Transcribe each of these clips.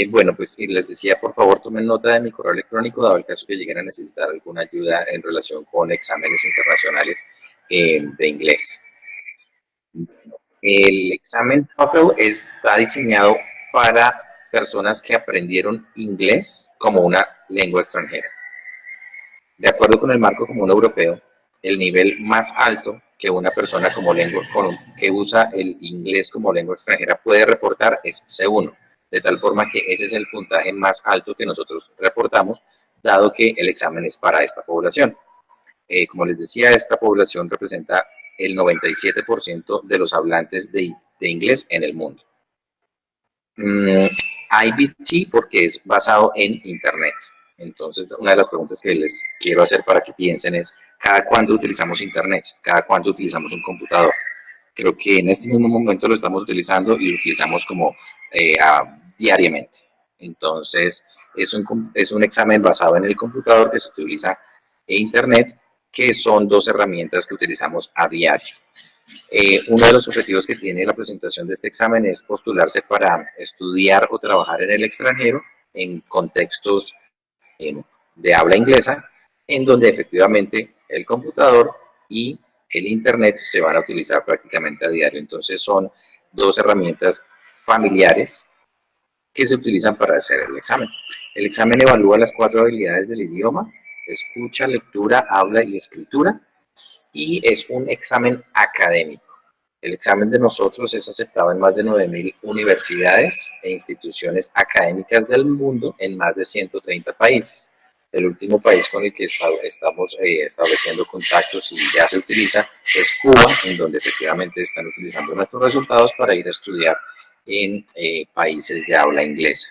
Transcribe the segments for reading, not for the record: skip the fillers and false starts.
Bueno, pues y les decía, por favor, tomen nota de mi correo electrónico, dado el caso que lleguen a necesitar alguna ayuda en relación con exámenes internacionales de inglés. El examen TOEFL está diseñado para personas que aprendieron inglés como una lengua extranjera. De acuerdo con el marco común europeo, el nivel más alto que una persona que usa el inglés como lengua extranjera puede reportar es C1, de tal forma que ese es el puntaje más alto que nosotros reportamos, dado que el examen es para esta población. Como les decía, esta población representa el 97% de los hablantes de inglés en el mundo. IBT porque es basado en Internet. Entonces, una de las preguntas que les quiero hacer para que piensen es, ¿cada cuánto utilizamos Internet? ¿Cada cuánto utilizamos un computador? Creo que en este mismo momento lo estamos utilizando y lo utilizamos como diariamente. Entonces, es un examen basado en el computador que se utiliza en Internet, que son dos herramientas que utilizamos a diario. Uno de los objetivos que tiene la presentación de este examen es postularse para estudiar o trabajar en el extranjero en contextos de habla inglesa, en donde efectivamente el computador y el Internet se van a utilizar prácticamente a diario. Entonces son dos herramientas familiares que se utilizan para hacer el examen. El examen evalúa las 4 habilidades del idioma: escucha, lectura, habla y escritura, y es un examen académico. El examen de nosotros es aceptado en más de 9.000 universidades e instituciones académicas del mundo en más de 130 países. El último país con el que estamos estableciendo contactos y ya se utiliza es Cuba, en donde efectivamente están utilizando nuestros resultados para ir a estudiar en países de habla inglesa.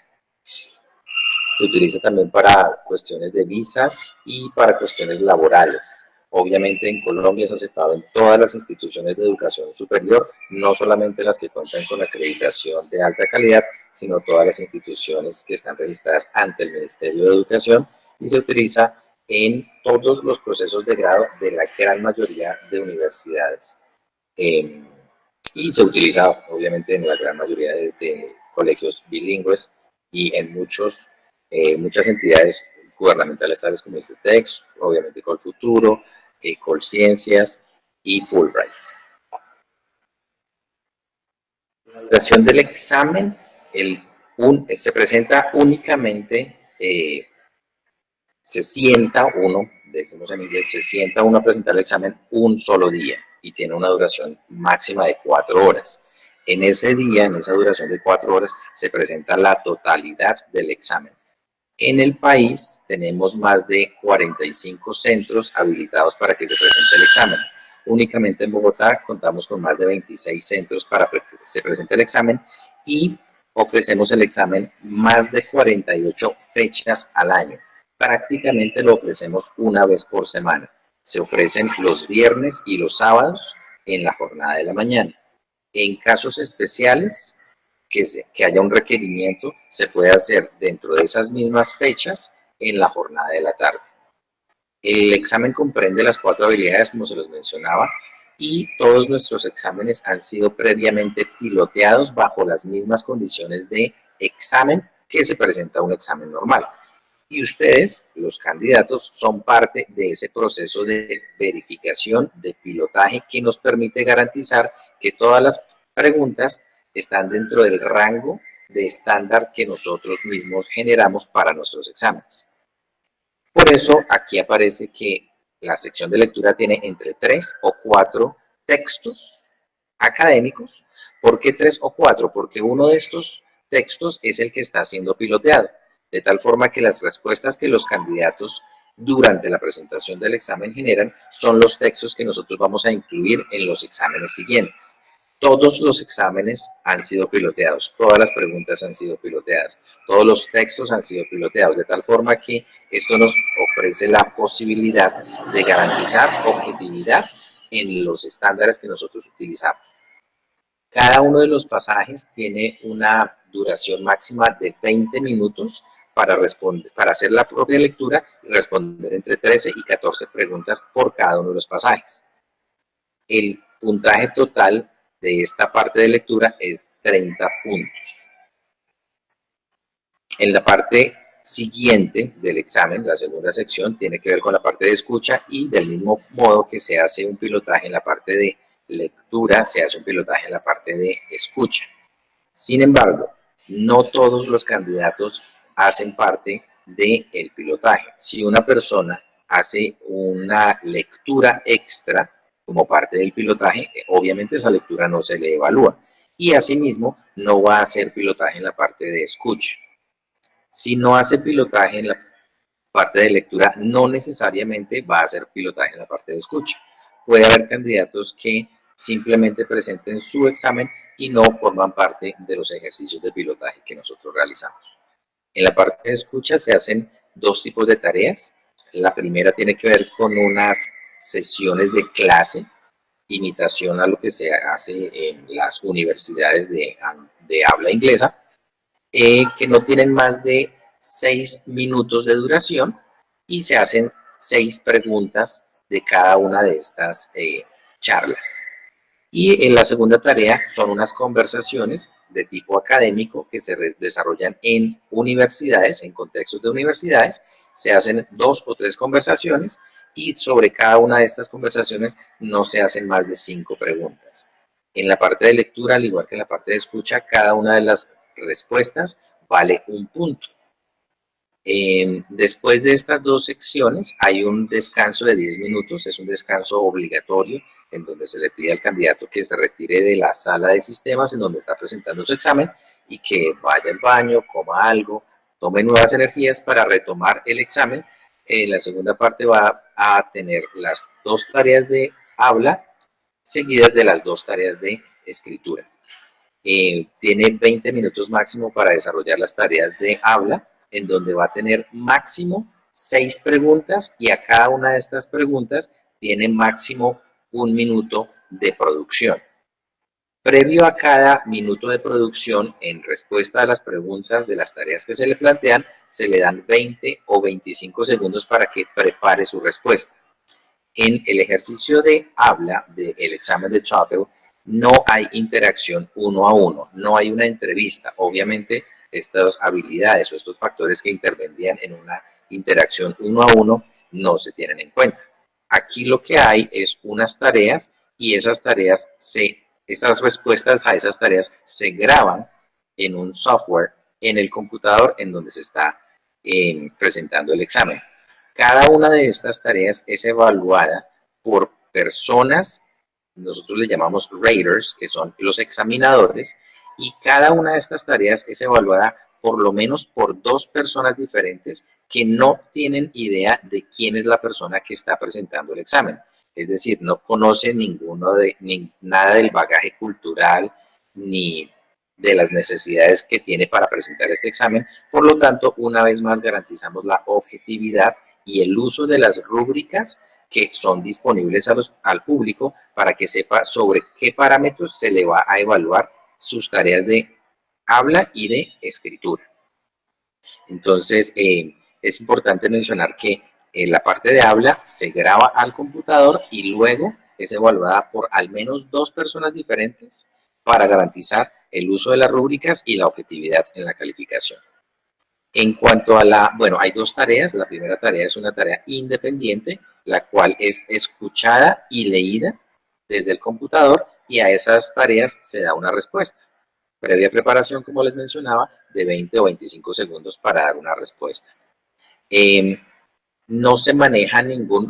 Se utiliza también para cuestiones de visas y para cuestiones laborales. Obviamente en Colombia es aceptado en todas las instituciones de educación superior, no solamente las que cuentan con acreditación de alta calidad, sino todas las instituciones que están registradas ante el Ministerio de Educación, y se utiliza en todos los procesos de grado de la gran mayoría de universidades. Y se utiliza obviamente en la gran mayoría de colegios bilingües y en muchas entidades gubernamentales tales como ICETEX, obviamente Colfuturo, Colciencias y Fulbright. La duración del examen se presenta únicamente, se sienta uno, decimos en inglés, se sienta uno a presentar el examen un solo día y tiene una duración máxima de 4 horas. En ese día, en esa duración de 4 horas, se presenta la totalidad del examen. En el país tenemos más de 45 centros habilitados para que se presente el examen. Únicamente en Bogotá contamos con más de 26 centros para que se presente el examen, y ofrecemos el examen más de 48 fechas al año. Prácticamente lo ofrecemos una vez por semana. Se ofrecen los viernes y los sábados en la jornada de la mañana. En casos especiales, que haya un requerimiento, se puede hacer dentro de esas mismas fechas en la jornada de la tarde. El examen comprende las 4 habilidades, como se los mencionaba, y todos nuestros exámenes han sido previamente piloteados bajo las mismas condiciones de examen que se presenta un examen normal. Y ustedes, los candidatos, son parte de ese proceso de verificación, de pilotaje, que nos permite garantizar que todas las preguntas están dentro del rango de estándar que nosotros mismos generamos para nuestros exámenes. Por eso aquí aparece que la sección de lectura tiene entre 3 o 4 textos académicos. ¿Por qué 3 o 4? Porque uno de estos textos es el que está siendo piloteado, de tal forma que las respuestas que los candidatos durante la presentación del examen generan son los textos que nosotros vamos a incluir en los exámenes siguientes. Todos los exámenes han sido piloteados, todas las preguntas han sido piloteadas, todos los textos han sido piloteados, de tal forma que esto nos ofrece la posibilidad de garantizar objetividad en los estándares que nosotros utilizamos. Cada uno de los pasajes tiene una duración máxima de 20 minutos para hacer la propia lectura y responder entre 13 y 14 preguntas por cada uno de los pasajes. El puntaje total de esta parte de lectura es 30 puntos. En la parte siguiente del examen, la segunda sección, tiene que ver con la parte de escucha y del mismo modo que se hace un pilotaje en la parte de lectura, se hace un pilotaje en la parte de escucha. Sin embargo, no todos los candidatos hacen parte del pilotaje. Si una persona hace una lectura extra como parte del pilotaje, obviamente esa lectura no se le evalúa y asimismo no va a hacer pilotaje en la parte de escucha. Si no hace pilotaje en la parte de lectura, no necesariamente va a hacer pilotaje en la parte de escucha. Puede haber candidatos que simplemente presenten su examen y no forman parte de los ejercicios de pilotaje que nosotros realizamos. En la parte de escucha se hacen dos tipos de tareas. La primera tiene que ver con unas sesiones de clase, imitación a lo que se hace en las universidades de habla inglesa, que no tienen más de 6 minutos de duración y se hacen 6 preguntas de cada una de estas charlas. Y en la segunda tarea son unas conversaciones de tipo académico que se desarrollan en universidades, en contextos de universidades. Se hacen 2 o 3 conversaciones y sobre cada una de estas conversaciones no se hacen más de 5 preguntas. En la parte de lectura, al igual que en la parte de escucha, cada una de las respuestas vale un punto. Después de estas dos secciones hay un descanso de 10 minutos, es un descanso obligatorio en donde se le pide al candidato que se retire de la sala de sistemas en donde está presentando su examen y que vaya al baño, coma algo, tome nuevas energías para retomar el examen. En la segunda parte va a tener las 2 tareas de habla seguidas de las 2 tareas de escritura. Tiene 20 minutos máximo para desarrollar las tareas de habla, en donde va a tener máximo 6 preguntas y a cada una de estas preguntas tiene máximo 1 minuto de producción. Previo a cada minuto de producción, en respuesta a las preguntas de las tareas que se le plantean, se le dan 20 o 25 segundos para que prepare su respuesta. En el ejercicio de habla del examen de TOEFL no hay interacción uno a uno, no hay una entrevista. Obviamente, estas habilidades o estos factores que intervendrían en una interacción uno a uno no se tienen en cuenta. Aquí lo que hay es unas tareas y esas tareas, estas respuestas a esas tareas se graban en un software en el computador en donde se está presentando el examen. Cada una de estas tareas es evaluada por personas, nosotros les llamamos raters, que son los examinadores, y cada una de estas tareas es evaluada por lo menos por 2 personas diferentes que no tienen idea de quién es la persona que está presentando el examen. Es decir, no conocen nada del bagaje cultural ni de las necesidades que tiene para presentar este examen. Por lo tanto, una vez más garantizamos la objetividad y el uso de las rúbricas que son disponibles al público para que sepa sobre qué parámetros se le va a evaluar sus tareas de habla y de escritura. Entonces, es importante mencionar que la parte de habla se graba al computador y luego es evaluada por al menos 2 personas diferentes para garantizar el uso de las rúbricas y la objetividad en la calificación. En cuanto a hay 2 tareas. La primera tarea es una tarea independiente, la cual es escuchada y leída desde el computador y a esas tareas se da una respuesta. Previa preparación, como les mencionaba, de 20 o 25 segundos para dar una respuesta. No se maneja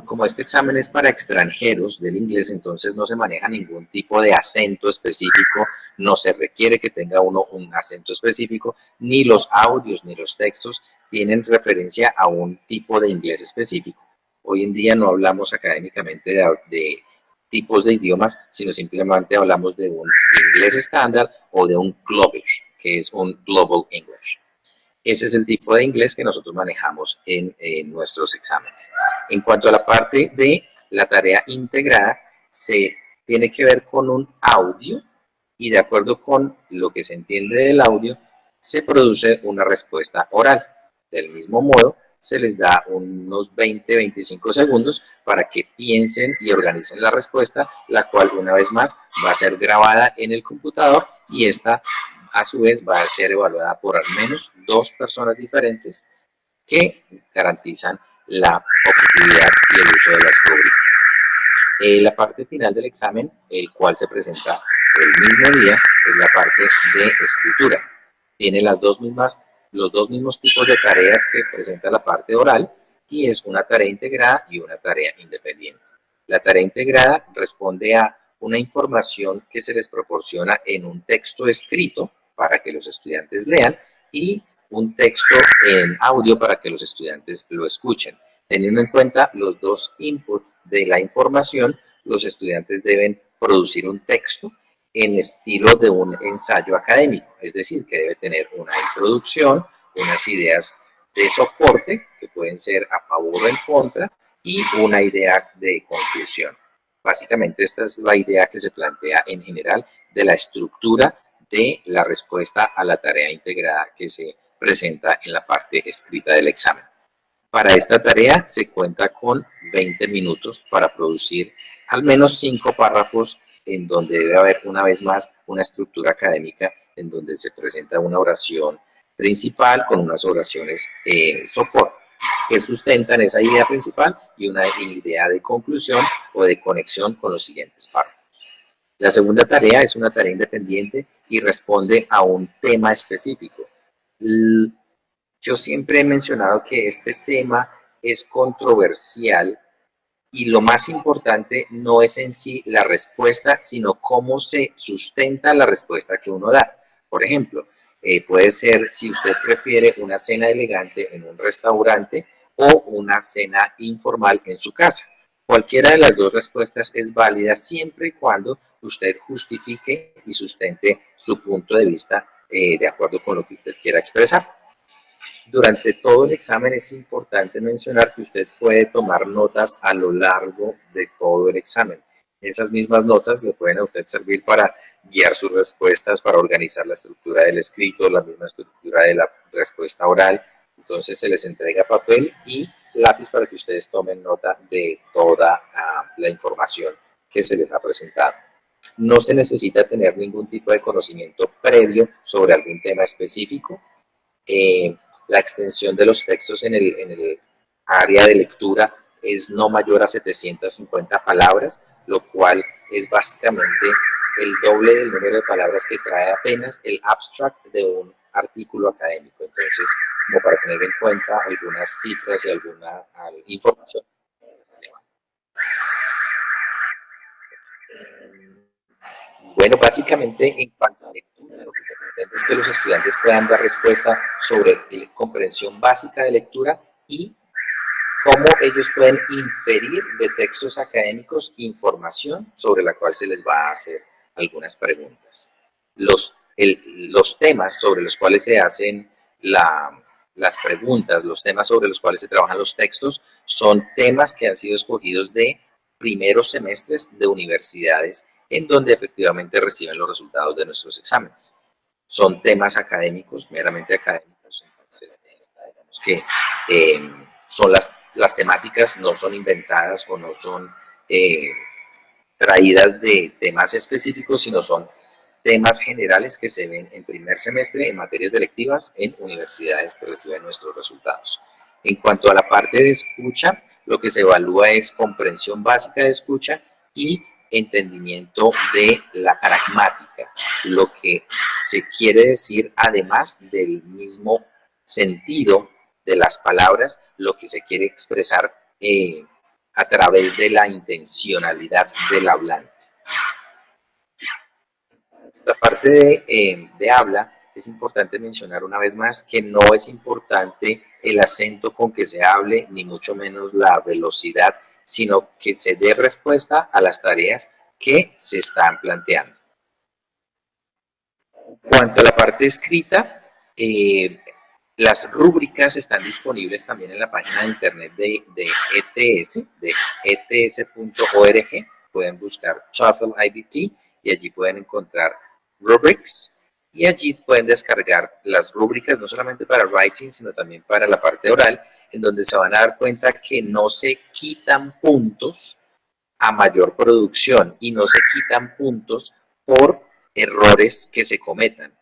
como este examen es para extranjeros del inglés, entonces no se maneja ningún tipo de acento específico, no se requiere que tenga uno un acento específico, ni los audios ni los textos tienen referencia a un tipo de inglés específico. Hoy en día no hablamos académicamente de tipos de idiomas, sino simplemente hablamos de un inglés estándar o de un Globish, que es un Global English. Ese es el tipo de inglés que nosotros manejamos en nuestros exámenes. En cuanto a la parte de la tarea integrada, se tiene que ver con un audio y de acuerdo con lo que se entiende del audio, se produce una respuesta oral. Del mismo modo, se les da unos 20-25 segundos para que piensen y organicen la respuesta, la cual una vez más va a ser grabada en el computador y esta a su vez va a ser evaluada por al menos 2 personas diferentes que garantizan la objetividad y el uso de las rúbricas. La parte final del examen, el cual se presenta el mismo día, es la parte de escritura. Tiene los dos mismos tipos de tareas que presenta la parte oral, y es una tarea integrada y una tarea independiente. La tarea integrada responde a una información que se les proporciona en un texto escrito para que los estudiantes lean y un texto en audio para que los estudiantes lo escuchen. Teniendo en cuenta los dos inputs de la información, los estudiantes deben producir un texto en estilo de un ensayo académico, es decir, que debe tener una introducción, unas ideas de soporte que pueden ser a favor o en contra y una idea de conclusión. Básicamente esta es la idea que se plantea en general de la estructura de la respuesta a la tarea integrada que se presenta en la parte escrita del examen. Para esta tarea se cuenta con 20 minutos para producir al menos 5 párrafos en donde debe haber una vez más una estructura académica en donde se presenta una oración principal con unas oraciones soporte que sustentan esa idea principal y una idea de conclusión o de conexión con los siguientes párrafos. La segunda tarea es una tarea independiente y responde a un tema específico. Yo siempre he mencionado que este tema es controversial y lo más importante no es en sí la respuesta, sino cómo se sustenta la respuesta que uno da. Por ejemplo, puede ser si usted prefiere una cena elegante en un restaurante o una cena informal en su casa. Cualquiera de las dos respuestas es válida siempre y cuando usted justifique y sustente su punto de vista de acuerdo con lo que usted quiera expresar. Durante todo el examen es importante mencionar que usted puede tomar notas a lo largo de todo el examen. Esas mismas notas le pueden a usted servir para guiar sus respuestas, para organizar la estructura del escrito, la misma estructura de la respuesta oral. Entonces se les entrega papel y lápiz para que ustedes tomen nota de toda la información que se les ha presentado. No se necesita tener ningún tipo de conocimiento previo sobre algún tema específico. La extensión de los textos en el área de lectura es no mayor a 750 palabras, lo cual es básicamente el doble del número de palabras que trae apenas el abstract de un artículo académico. Entonces, como para tener en cuenta algunas cifras y alguna información. Bueno, básicamente en cuanto a lectura, lo que se pretende es que los estudiantes puedan dar respuesta sobre la comprensión básica de lectura y cómo ellos pueden inferir de textos académicos información sobre la cual se les va a hacer algunas preguntas. Los temas sobre los cuales se hacen las preguntas, los temas sobre los cuales se trabajan los textos, son temas que han sido escogidos de primeros semestres de universidades en donde efectivamente reciben los resultados de nuestros exámenes. Son temas académicos, meramente académicos, entonces digamos que son las temáticas, no son inventadas o no son traídas de temas específicos, sino son temas generales que se ven en primer semestre en materias electivas en universidades que reciben nuestros resultados. En cuanto a la parte de escucha, lo que se evalúa es comprensión básica de escucha y entendimiento de la pragmática, lo que se quiere decir además del mismo sentido de las palabras, lo que se quiere expresar a través de la intencionalidad del hablante. La parte de habla, es importante mencionar una vez más que no es importante el acento con que se hable, ni mucho menos la velocidad, sino que se dé respuesta a las tareas que se están planteando. En cuanto a la parte escrita, las rúbricas están disponibles también en la página de internet de ETS, de ets.org. Pueden buscar TOEFL IBT y allí pueden encontrar rubrics y allí pueden descargar las rúbricas no solamente para writing, sino también para la parte oral, en donde se van a dar cuenta que no se quitan puntos a mayor producción y no se quitan puntos por errores que se cometan.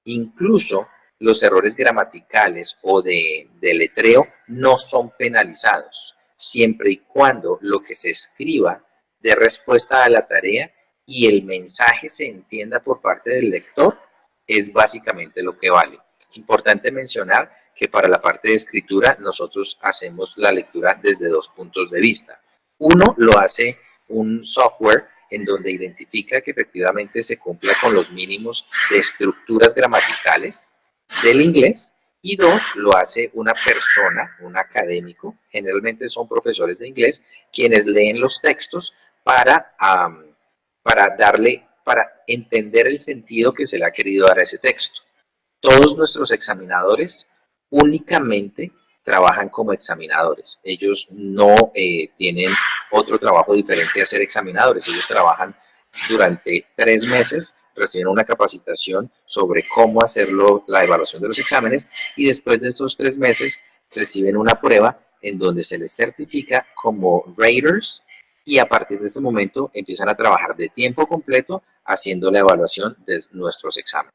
Incluso los errores gramaticales o de letreo no son penalizados, siempre y cuando lo que se escriba dé respuesta a la tarea y el mensaje se entienda por parte del lector, es básicamente lo que vale. Importante mencionar que para la parte de escritura nosotros hacemos la lectura desde dos puntos de vista. Uno lo hace un software en donde identifica que efectivamente se cumpla con los mínimos de estructuras gramaticales del inglés, y dos, lo hace una persona, un académico, generalmente son profesores de inglés, quienes leen los textos para entender el sentido que se le ha querido dar a ese texto. Todos nuestros examinadores únicamente trabajan como examinadores. Ellos no tienen otro trabajo diferente a ser examinadores. Ellos trabajan durante 3 meses, reciben una capacitación sobre cómo hacerlo, la evaluación de los exámenes, y después de estos 3 meses reciben una prueba en donde se les certifica como raters, y a partir de ese momento empiezan a trabajar de tiempo completo haciendo la evaluación de nuestros exámenes.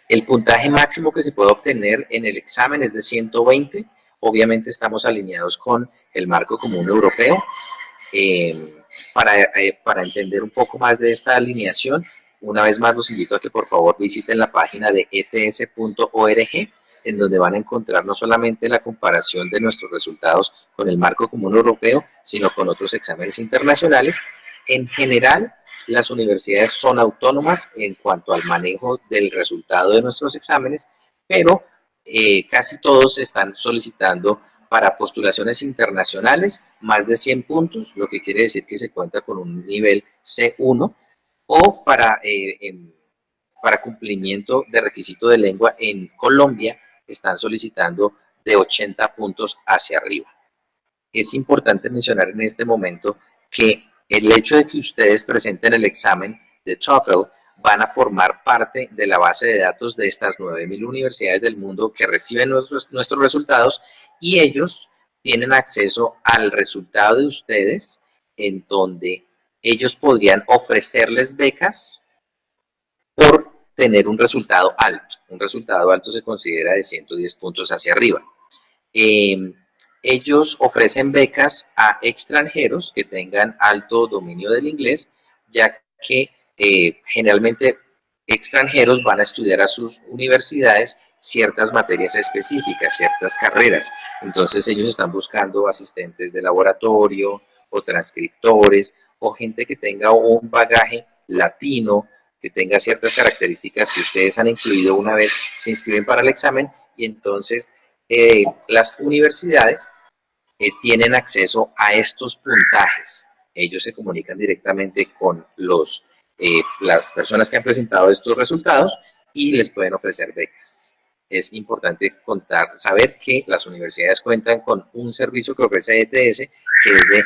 El puntaje máximo que se puede obtener en el examen es de 120. Obviamente estamos alineados con el marco común europeo. Para entender un poco más de esta alineación, una vez más los invito a que por favor visiten la página de ets.org, en donde van a encontrar no solamente la comparación de nuestros resultados con el marco común europeo, sino con otros exámenes internacionales. En general, las universidades son autónomas en cuanto al manejo del resultado de nuestros exámenes, pero casi todos están solicitando para postulaciones internacionales más de 100 puntos, lo que quiere decir que se cuenta con un nivel C1, o para cumplimiento de requisito de lengua en Colombia están solicitando de 80 puntos hacia arriba. Es importante mencionar en este momento que el hecho de que ustedes presenten el examen de TOEFL van a formar parte de la base de datos de estas 9.000 universidades del mundo que reciben nuestros resultados, y ellos tienen acceso al resultado de ustedes, en donde ellos podrían ofrecerles becas por tener un resultado alto. Un resultado alto se considera de 110 puntos hacia arriba. Ellos ofrecen becas a extranjeros que tengan alto dominio del inglés, ya que generalmente extranjeros van a estudiar a sus universidades ciertas materias específicas, ciertas carreras. Entonces ellos están buscando asistentes de laboratorio o transcriptores o gente que tenga un bagaje latino, que tenga ciertas características que ustedes han incluido una vez se inscriben para el examen, y entonces las universidades tienen acceso a estos puntajes. Ellos se comunican directamente con las personas que han presentado estos resultados y les pueden ofrecer becas. Es importante saber que las universidades cuentan con un servicio que ofrece ETS, que es de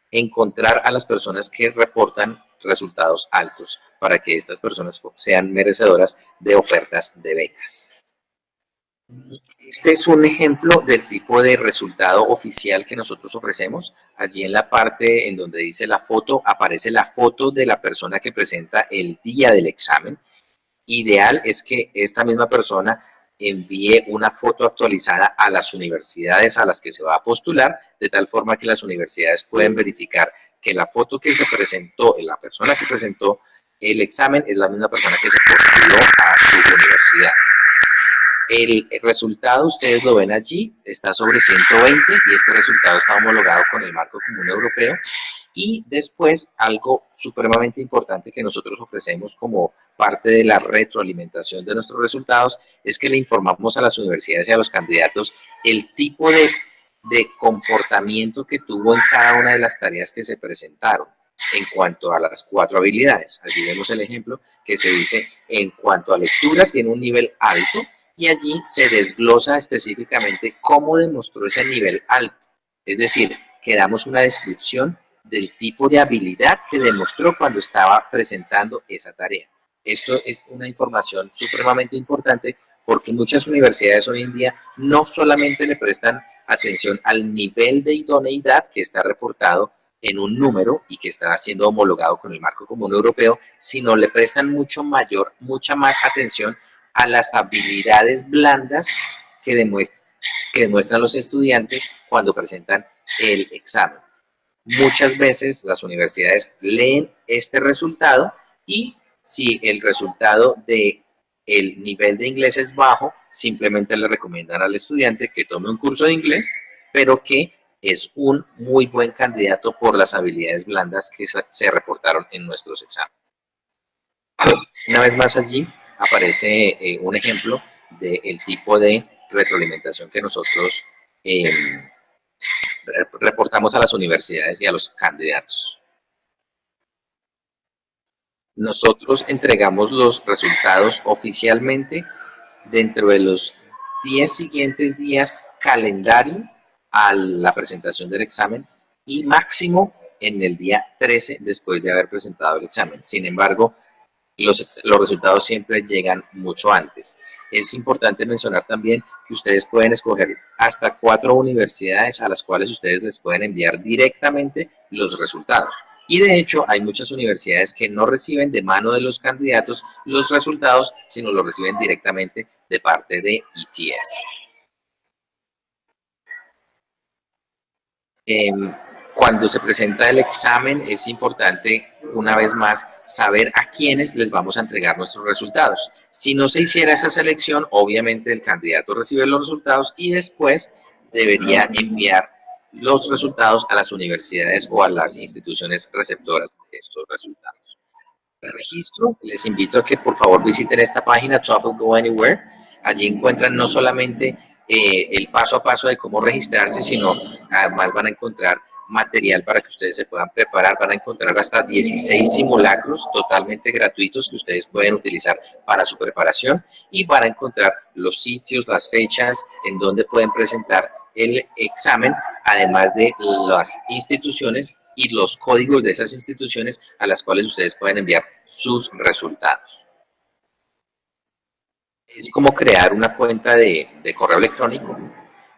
encontrar a las personas que reportan resultados altos para que estas personas sean merecedoras de ofertas de becas. Este es un ejemplo del tipo de resultado oficial que nosotros ofrecemos. Allí en la parte en donde dice la foto, aparece la foto de la persona que presenta el día del examen. Ideal es que esta misma persona envíe una foto actualizada a las universidades a las que se va a postular, de tal forma que las universidades pueden verificar que la foto que se presentó, la persona que presentó el examen, es la misma persona que se postuló a su universidad. El resultado, ustedes lo ven allí, está sobre 120 y este resultado está homologado con el marco común europeo. Y después, algo supremamente importante que nosotros ofrecemos como parte de la retroalimentación de nuestros resultados es que le informamos a las universidades y a los candidatos el tipo de comportamiento que tuvo en cada una de las tareas que se presentaron en cuanto a las 4 habilidades. Allí vemos el ejemplo que se dice: en cuanto a lectura tiene un nivel alto, y allí se desglosa específicamente cómo demostró ese nivel alto. Es decir, que damos una descripción del tipo de habilidad que demostró cuando estaba presentando esa tarea. Esto es una información supremamente importante porque muchas universidades hoy en día no solamente le prestan atención al nivel de idoneidad que está reportado en un número y que está siendo homologado con el marco común europeo, sino le prestan mucha más atención a las habilidades blandas que demuestran los estudiantes cuando presentan el examen. Muchas veces las universidades leen este resultado y si el resultado de el nivel de inglés es bajo, simplemente le recomiendan al estudiante que tome un curso de inglés, pero que es un muy buen candidato por las habilidades blandas que se reportaron en nuestros exámenes. Una vez más allí aparece un ejemplo del tipo de retroalimentación que nosotros reportamos a las universidades y a los candidatos. Nosotros entregamos los resultados oficialmente dentro de los 10 siguientes días calendario a la presentación del examen y máximo en el día 13 después de haber presentado el examen. Sin embargo, los resultados siempre llegan mucho antes. Es importante mencionar también que ustedes pueden escoger hasta 4 universidades a las cuales ustedes les pueden enviar directamente los resultados. Y de hecho hay muchas universidades que no reciben de mano de los candidatos los resultados, sino los reciben directamente de parte de ETS. Cuando se presenta el examen es importante, una vez más, saber a quiénes les vamos a entregar nuestros resultados. Si no se hiciera esa selección, obviamente el candidato recibe los resultados y después debería enviar los resultados a las universidades o a las instituciones receptoras de estos resultados. El registro, les invito a que por favor visiten esta página TOEFL Go Anywhere. Allí encuentran no solamente el paso a paso de cómo registrarse, sino además van a encontrar material para que ustedes se puedan preparar. Van a encontrar hasta 16 simulacros totalmente gratuitos que ustedes pueden utilizar para su preparación y van a encontrar los sitios, las fechas en donde pueden presentar el examen, además de las instituciones y los códigos de esas instituciones a las cuales ustedes pueden enviar sus resultados. Es como crear una cuenta de correo electrónico.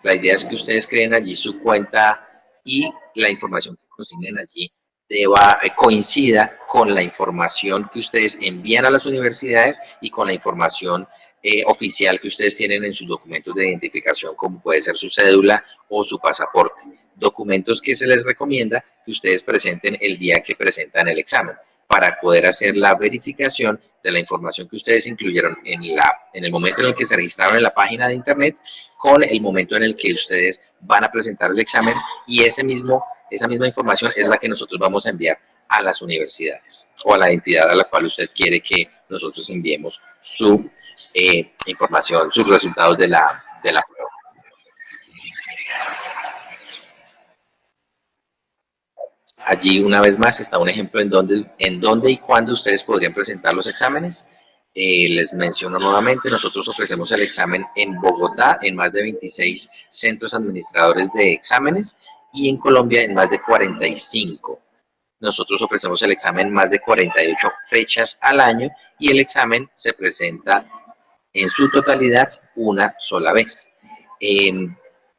La idea es que ustedes creen allí su cuenta y la información que consignen allí coincida con la información que ustedes envían a las universidades y con la información oficial que ustedes tienen en sus documentos de identificación, como puede ser su cédula o su pasaporte. Documentos que se les recomienda que ustedes presenten el día que presentan el examen para poder hacer la verificación de la información que ustedes incluyeron en el momento en el que se registraron en la página de internet con el momento en el que ustedes van a presentar el examen y esa misma información es la que nosotros vamos a enviar a las universidades o a la entidad a la cual usted quiere que nosotros enviemos su información, sus resultados de la prueba. Allí, una vez más, está un ejemplo en dónde y cuándo ustedes podrían presentar los exámenes. Les menciono nuevamente, nosotros ofrecemos el examen en Bogotá, en más de 26 centros administradores de exámenes, y en Colombia en más de 45. Nosotros ofrecemos el examen en más de 48 fechas al año, y el examen se presenta en su totalidad una sola vez. El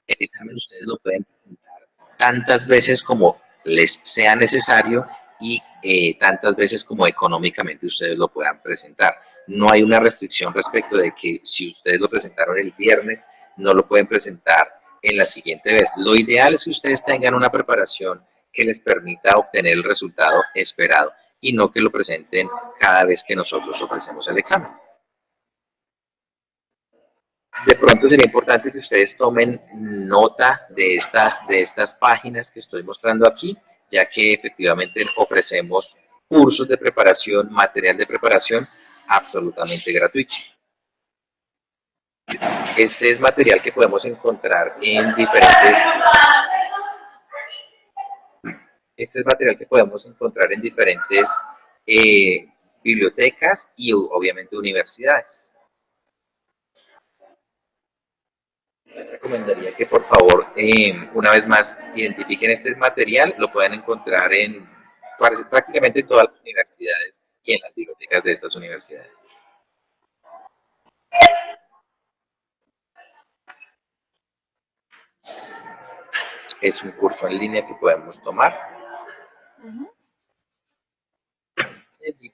examen ustedes lo pueden presentar tantas veces como les sea necesario y tantas veces como económicamente ustedes lo puedan presentar. No hay una restricción respecto de que si ustedes lo presentaron el viernes, no lo pueden presentar en la siguiente vez. Lo ideal es que ustedes tengan una preparación que les permita obtener el resultado esperado y no que lo presenten cada vez que nosotros ofrecemos el examen. De pronto sería importante que ustedes tomen nota de estas páginas que estoy mostrando aquí, ya que efectivamente ofrecemos cursos de preparación, material de preparación absolutamente gratuito. Este es material que podemos encontrar en diferentes bibliotecas y obviamente universidades. Les recomendaría que por favor, una vez más, identifiquen este material, lo pueden encontrar en prácticamente todas las universidades y en las bibliotecas de estas universidades. Es un curso en línea que podemos tomar.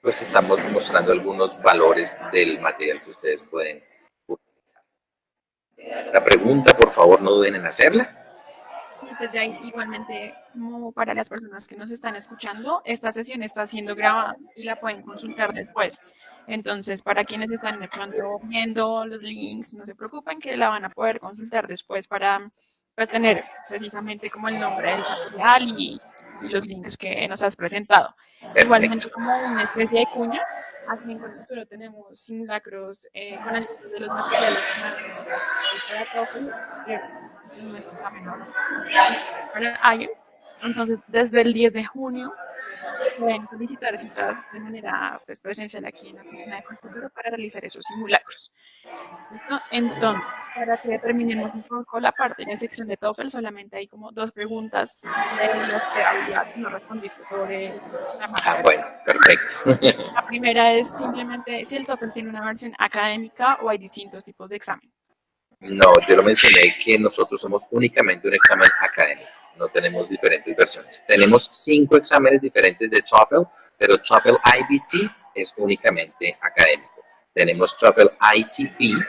pues estamos mostrando algunos valores del material que ustedes pueden utilizar. La pregunta, por favor, no duden en hacerla. Sí, pues ya igualmente, como para las personas que nos están escuchando, esta sesión está siendo grabada y la pueden consultar después. Entonces, para quienes están de pronto viendo los links, no se preocupen que la van a poder consultar después para pues, tener precisamente como el nombre del material y los links que nos has presentado. Perfecto. Igualmente, como una especie de cuña, aquí en Colfuturo tenemos simulacros con algunos de los materiales más para TOEFL, nuestro examen ahora para IELTS. Entonces, desde el 10 de junio pueden solicitar citas de manera pues, presencial aquí en la oficina de Colfuturo para realizar esos simulacros. ¿Listo? Entonces, para que terminemos un poco la parte de la sección de TOEFL, solamente hay como 2 preguntas de las que había que no respondiste sobre la parte Ah, de bueno, perfecto. la primera es simplemente si el TOEFL tiene una versión académica o hay distintos tipos de examen. No, yo lo mencioné que nosotros somos únicamente un examen académico, no tenemos diferentes versiones. Tenemos 5 exámenes diferentes de TOEFL, pero TOEFL IBT es únicamente académico. Tenemos TOEFL ITP,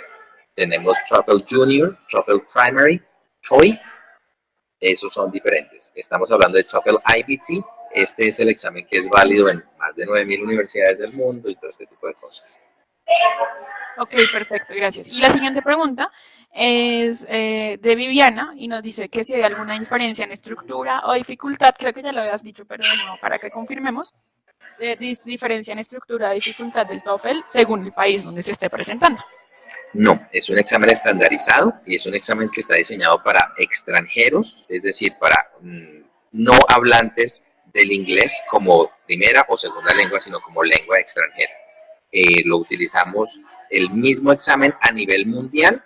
tenemos TOEFL Junior, TOEFL Primary, TOEIC, esos son diferentes. Estamos hablando de TOEFL IBT, este es el examen que es válido en más de 9.000 universidades del mundo y todo este tipo de cosas. Ok, perfecto, gracias. Y la siguiente pregunta es de Viviana y nos dice que si hay alguna diferencia en estructura o dificultad, creo que ya lo habías dicho, pero de nuevo, para que confirmemos, diferencia en estructura o dificultad del TOEFL según el país donde se esté presentando. No, es un examen estandarizado y es un examen que está diseñado para extranjeros, es decir, para no hablantes del inglés como primera o segunda lengua, sino como lengua extranjera. Lo utilizamos el mismo examen a nivel mundial,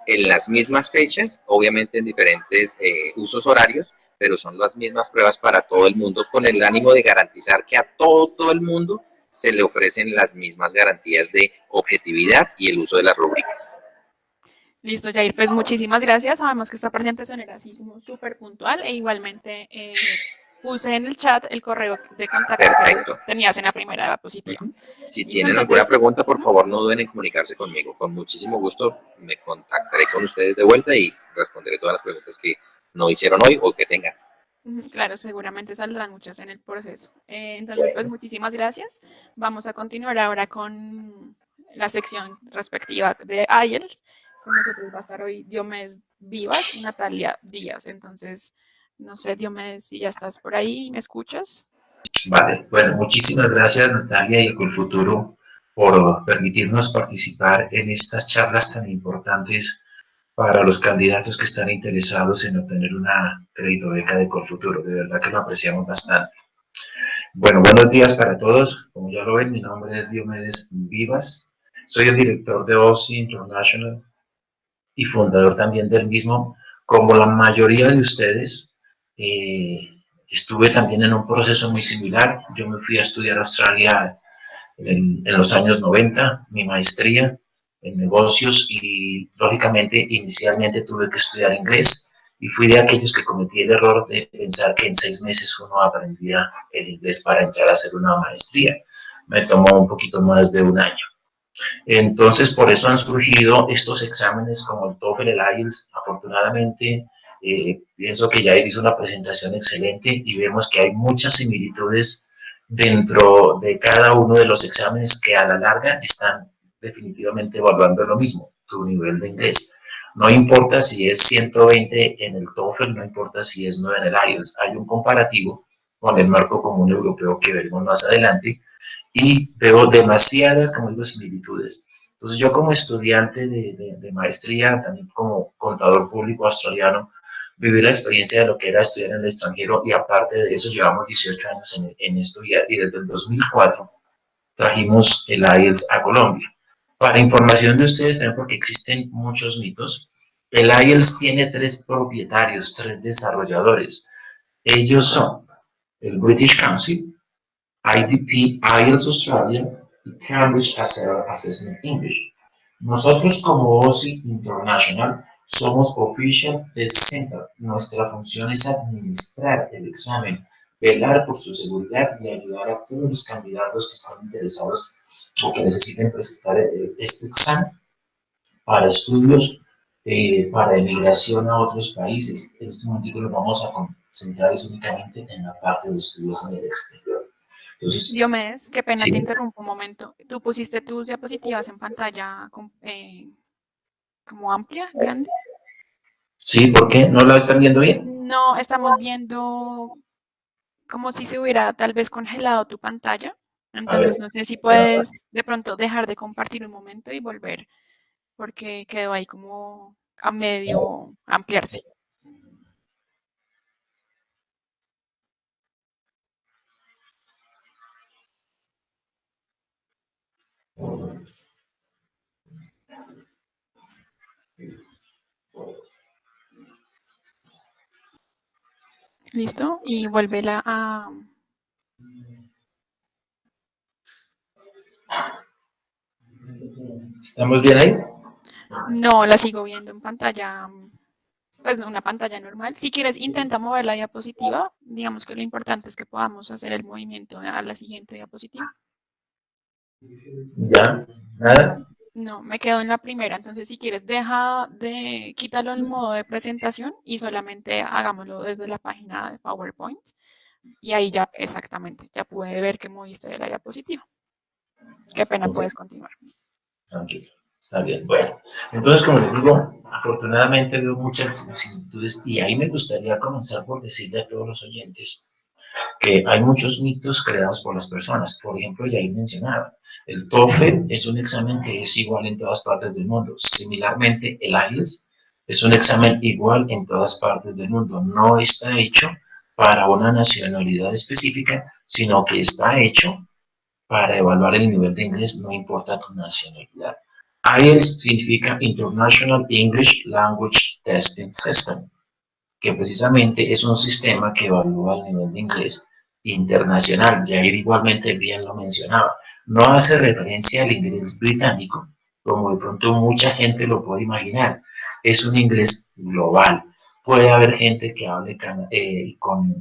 en las mismas fechas, obviamente en diferentes usos horarios, pero son las mismas pruebas para todo el mundo con el ánimo de garantizar que a todo el mundo se le ofrecen las mismas garantías de objetividad y el uso de las rúbricas. Listo, Jair, pues muchísimas gracias. Sabemos que esta presentación era así como súper puntual e igualmente puse en el chat el correo de contacto que Perfecto. tenías en la primera diapositiva. Si Listo, tienen alguna entonces, pregunta, por favor, no duden en comunicarse conmigo. Con muchísimo gusto me contactaré con ustedes de vuelta y responderé todas las preguntas que no hicieron hoy o que tengan. claro, seguramente saldrán muchas en el proceso. Entonces, pues muchísimas gracias. Vamos a continuar ahora con la sección respectiva de IELTS. Con nosotros va a estar hoy Diomedes Vivas y Natalia Díaz. Entonces, no sé, Diomedes, si ya estás por ahí, ¿me escuchas? Vale, bueno, muchísimas gracias Natalia y Ecolfuturo por permitirnos participar en estas charlas tan importantes para los candidatos que están interesados en obtener una crédito beca de Ecolfuturo. De verdad que lo apreciamos bastante. Bueno, buenos días para todos. Como ya lo ven, mi nombre es Diomedes Vivas. Soy el director de OSI International y fundador también del mismo. Como la mayoría de ustedes, estuve también en un proceso muy similar. Yo me fui a estudiar a Australia en los años 90, mi maestría en negocios y lógicamente inicialmente tuve que estudiar inglés y fui de aquellos que cometí el error de pensar que en 6 meses uno aprendía el inglés para entrar a hacer una maestría. Me tomó un poquito más de un año. Entonces, por eso han surgido estos exámenes como el TOEFL, el IELTS. Afortunadamente, pienso que Jair hizo una presentación excelente y vemos que hay muchas similitudes dentro de cada uno de los exámenes que a la larga están definitivamente evaluando lo mismo, tu nivel de inglés. No importa si es 120 en el TOEFL, no importa si es 9 en el IELTS, hay un comparativo con el marco común europeo que veremos más adelante y veo demasiadas, como digo, similitudes. Entonces yo como estudiante de maestría, también como contador público australiano, viví la experiencia de lo que era estudiar en el extranjero y aparte de eso llevamos 18 años en estudiar y desde el 2004 trajimos el IELTS a Colombia. Para información de ustedes también porque existen muchos mitos, el IELTS tiene 3 propietarios, 3 desarrolladores. Ellos son el British Council, IDP, IELTS Australia y Cambridge Assessment English. Nosotros como OSI International somos Official Test Center. Nuestra función es administrar el examen velar por su seguridad y ayudar a todos los candidatos que están interesados o que necesiten presentar este examen para estudios, para emigración a otros países. En este momento nos vamos a concentrar únicamente en la parte de estudios en el exterior. Entonces, Diomedes, qué pena, sí, te interrumpo un momento. ¿Tú pusiste tus diapositivas en pantalla como amplia, grande? sí, ¿por qué? ¿No la están viendo bien? No, estamos viendo como si se hubiera tal vez congelado tu pantalla. A ver, Entonces, no sé si bueno, puedes de pronto dejar de compartir un momento y volver, porque quedó ahí como a medio ampliarse. ¿Listo? Y vuélvela a... ¿estamos bien ahí? No, la sigo viendo en pantalla, pues una pantalla normal. Si quieres, intenta mover la diapositiva. Digamos que lo importante es que podamos hacer el movimiento a la siguiente diapositiva. Ya, nada. No, me quedo en la primera. Entonces, si quieres, deja de quítalo en modo de presentación y solamente hagámoslo desde la página de PowerPoint. Y ahí ya, exactamente, ya pude ver que moviste de la diapositiva. Qué pena, Ok, puedes continuar. tranquilo, está bien. Bueno, entonces, como les digo, afortunadamente veo muchas similitudes y ahí me gustaría comenzar por decirle a todos los oyentes que hay muchos mitos creados por las personas. Por ejemplo, ya ahí mencionaba, el TOEFL es un examen que es igual en todas partes del mundo. Similarmente, el IELTS es un examen igual en todas partes del mundo. No está hecho para una nacionalidad específica, sino que está hecho para evaluar el nivel de inglés, no importa tu nacionalidad. IELTS significa International English Language Testing System, que precisamente es un sistema que evalúa el nivel de inglés internacional. Jair igualmente bien lo mencionaba. No hace referencia al inglés británico, como de pronto mucha gente lo puede imaginar. Es un inglés global. Puede haber gente que hable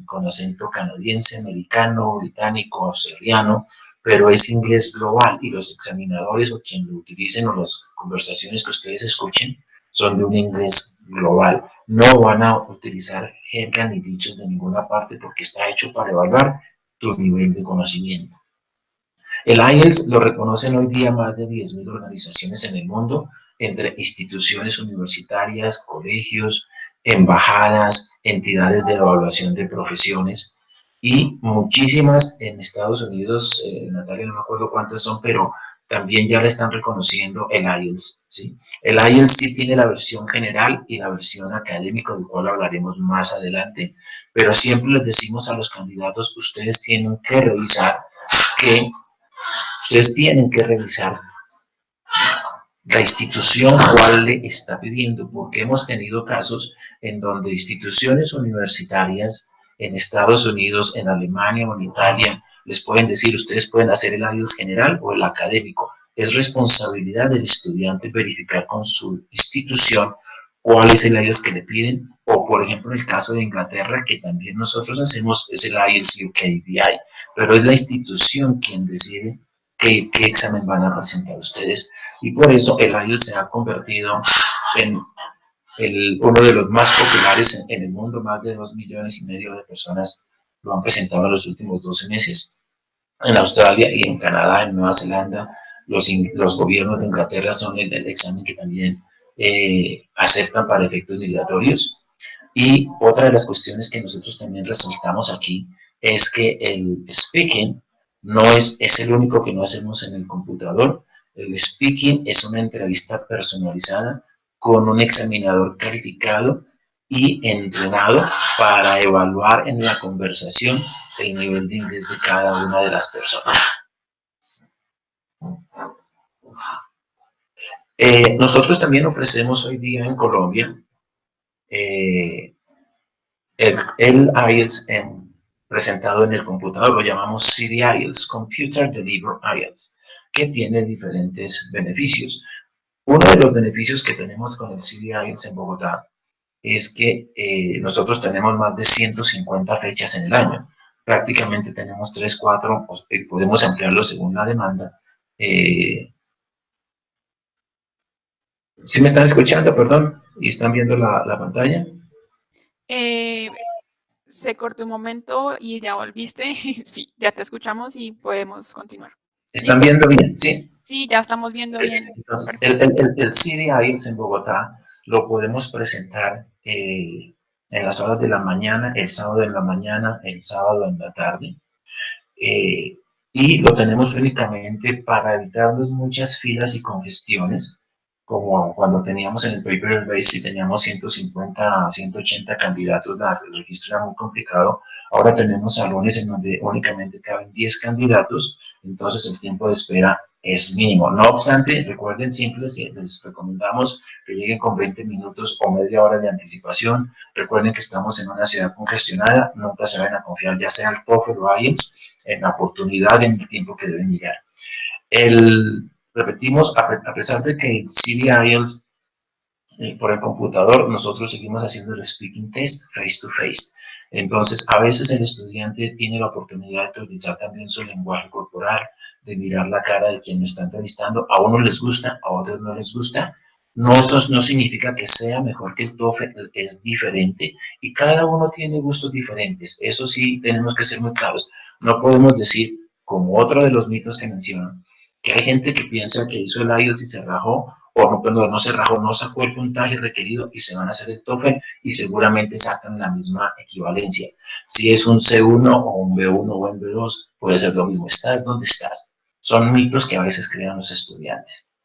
con acento canadiense, americano, británico, australiano, pero es inglés global y los examinadores o quien lo utilicen o las conversaciones que ustedes escuchen son de un inglés global. No van a utilizar jerga ni dichos de ninguna parte porque está hecho para evaluar tu nivel de conocimiento. El IELTS lo reconocen hoy día más de 10.000 organizaciones en el mundo, entre instituciones universitarias, colegios, embajadas, entidades de evaluación de profesiones y muchísimas en Estados Unidos, Natalia, no me acuerdo cuántas son, pero también ya le están reconociendo el IELTS, ¿sí? El IELTS sí tiene la versión general y la versión académica, del cual hablaremos más adelante, pero siempre les decimos a los candidatos, ustedes tienen que revisar la institución cuál le está pidiendo, porque hemos tenido casos en donde instituciones universitarias en Estados Unidos, en Alemania o en Italia, les pueden decir, ustedes pueden hacer el IELTS general o el académico. Es responsabilidad del estudiante verificar con su institución cuál es el IELTS que le piden, o por ejemplo en el caso de Inglaterra, que también nosotros hacemos, es el IELTS UKVI, pero es la institución quien decide qué examen van a presentar ustedes, y por eso el IELTS se ha convertido en uno de los más populares en el mundo. Más de 2,5 millones de personas lo han presentado en los últimos 12 meses. En Australia y en Canadá, en Nueva Zelanda, los gobiernos de Inglaterra son el examen que también aceptan para efectos migratorios. Y otra de las cuestiones que nosotros también resaltamos aquí es que el speaking no es el único que no hacemos en el computador. El speaking es una entrevista personalizada con un examinador calificado y entrenado para evaluar en la conversación el nivel de inglés de cada una de las personas. Nosotros también ofrecemos hoy día en Colombia el IELTS presentado en el computador, lo llamamos CD IELTS, Computer Delivered IELTS, que tiene diferentes beneficios. Uno de los beneficios que tenemos con el CD IELTS en Bogotá es que nosotros tenemos más de 150 fechas en el año. prácticamente tenemos 3, 4, podemos ampliarlo según la demanda. ¿Sí me están escuchando, perdón? ¿Y están viendo la pantalla? Se cortó un momento y ya volviste. Sí, ya te escuchamos y podemos continuar. ¿Están ¿Listo? viendo bien? Sí. Sí, ya estamos viendo bien. Entonces, Perfecto. el CD IELTS en Bogotá lo podemos presentar en las horas de la mañana, el sábado en la mañana, el sábado en la tarde. Y lo tenemos únicamente para evitarnos muchas filas y congestiones, como cuando teníamos en el paper base y teníamos 150 a 180 candidatos, el registro era muy complicado. Ahora tenemos salones en donde únicamente caben 10 candidatos, entonces el tiempo de espera es mínimo. No obstante, recuerden siempre, les recomendamos que lleguen con 20 minutos o media hora de anticipación. Recuerden que estamos en una ciudad congestionada, nunca se vayan a confiar, ya sea el TOEFL o IELTS, en la oportunidad, en el tiempo que deben llegar. Repetimos, a pesar de que el CD IELTS por el computador, nosotros seguimos haciendo el speaking test face to face. Entonces, a veces el estudiante tiene la oportunidad de utilizar también su lenguaje corporal, de mirar la cara de quien lo está entrevistando. A unos les gusta, a otros no les gusta. No, eso no significa que sea mejor que el TOEFL, es diferente y cada uno tiene gustos diferentes. Eso sí, tenemos que ser muy claros. No podemos decir, como otro de los mitos que mencionan, que hay gente que piensa que hizo el IELTS y se rajó, o no, perdón, no se rajó, no sacó el puntaje requerido y se van a hacer el TOEFL y seguramente sacan la misma equivalencia. Si es un C1 o un B1 o un B2, puede ser lo mismo. Estás donde estás. Son mitos que a veces crean los estudiantes.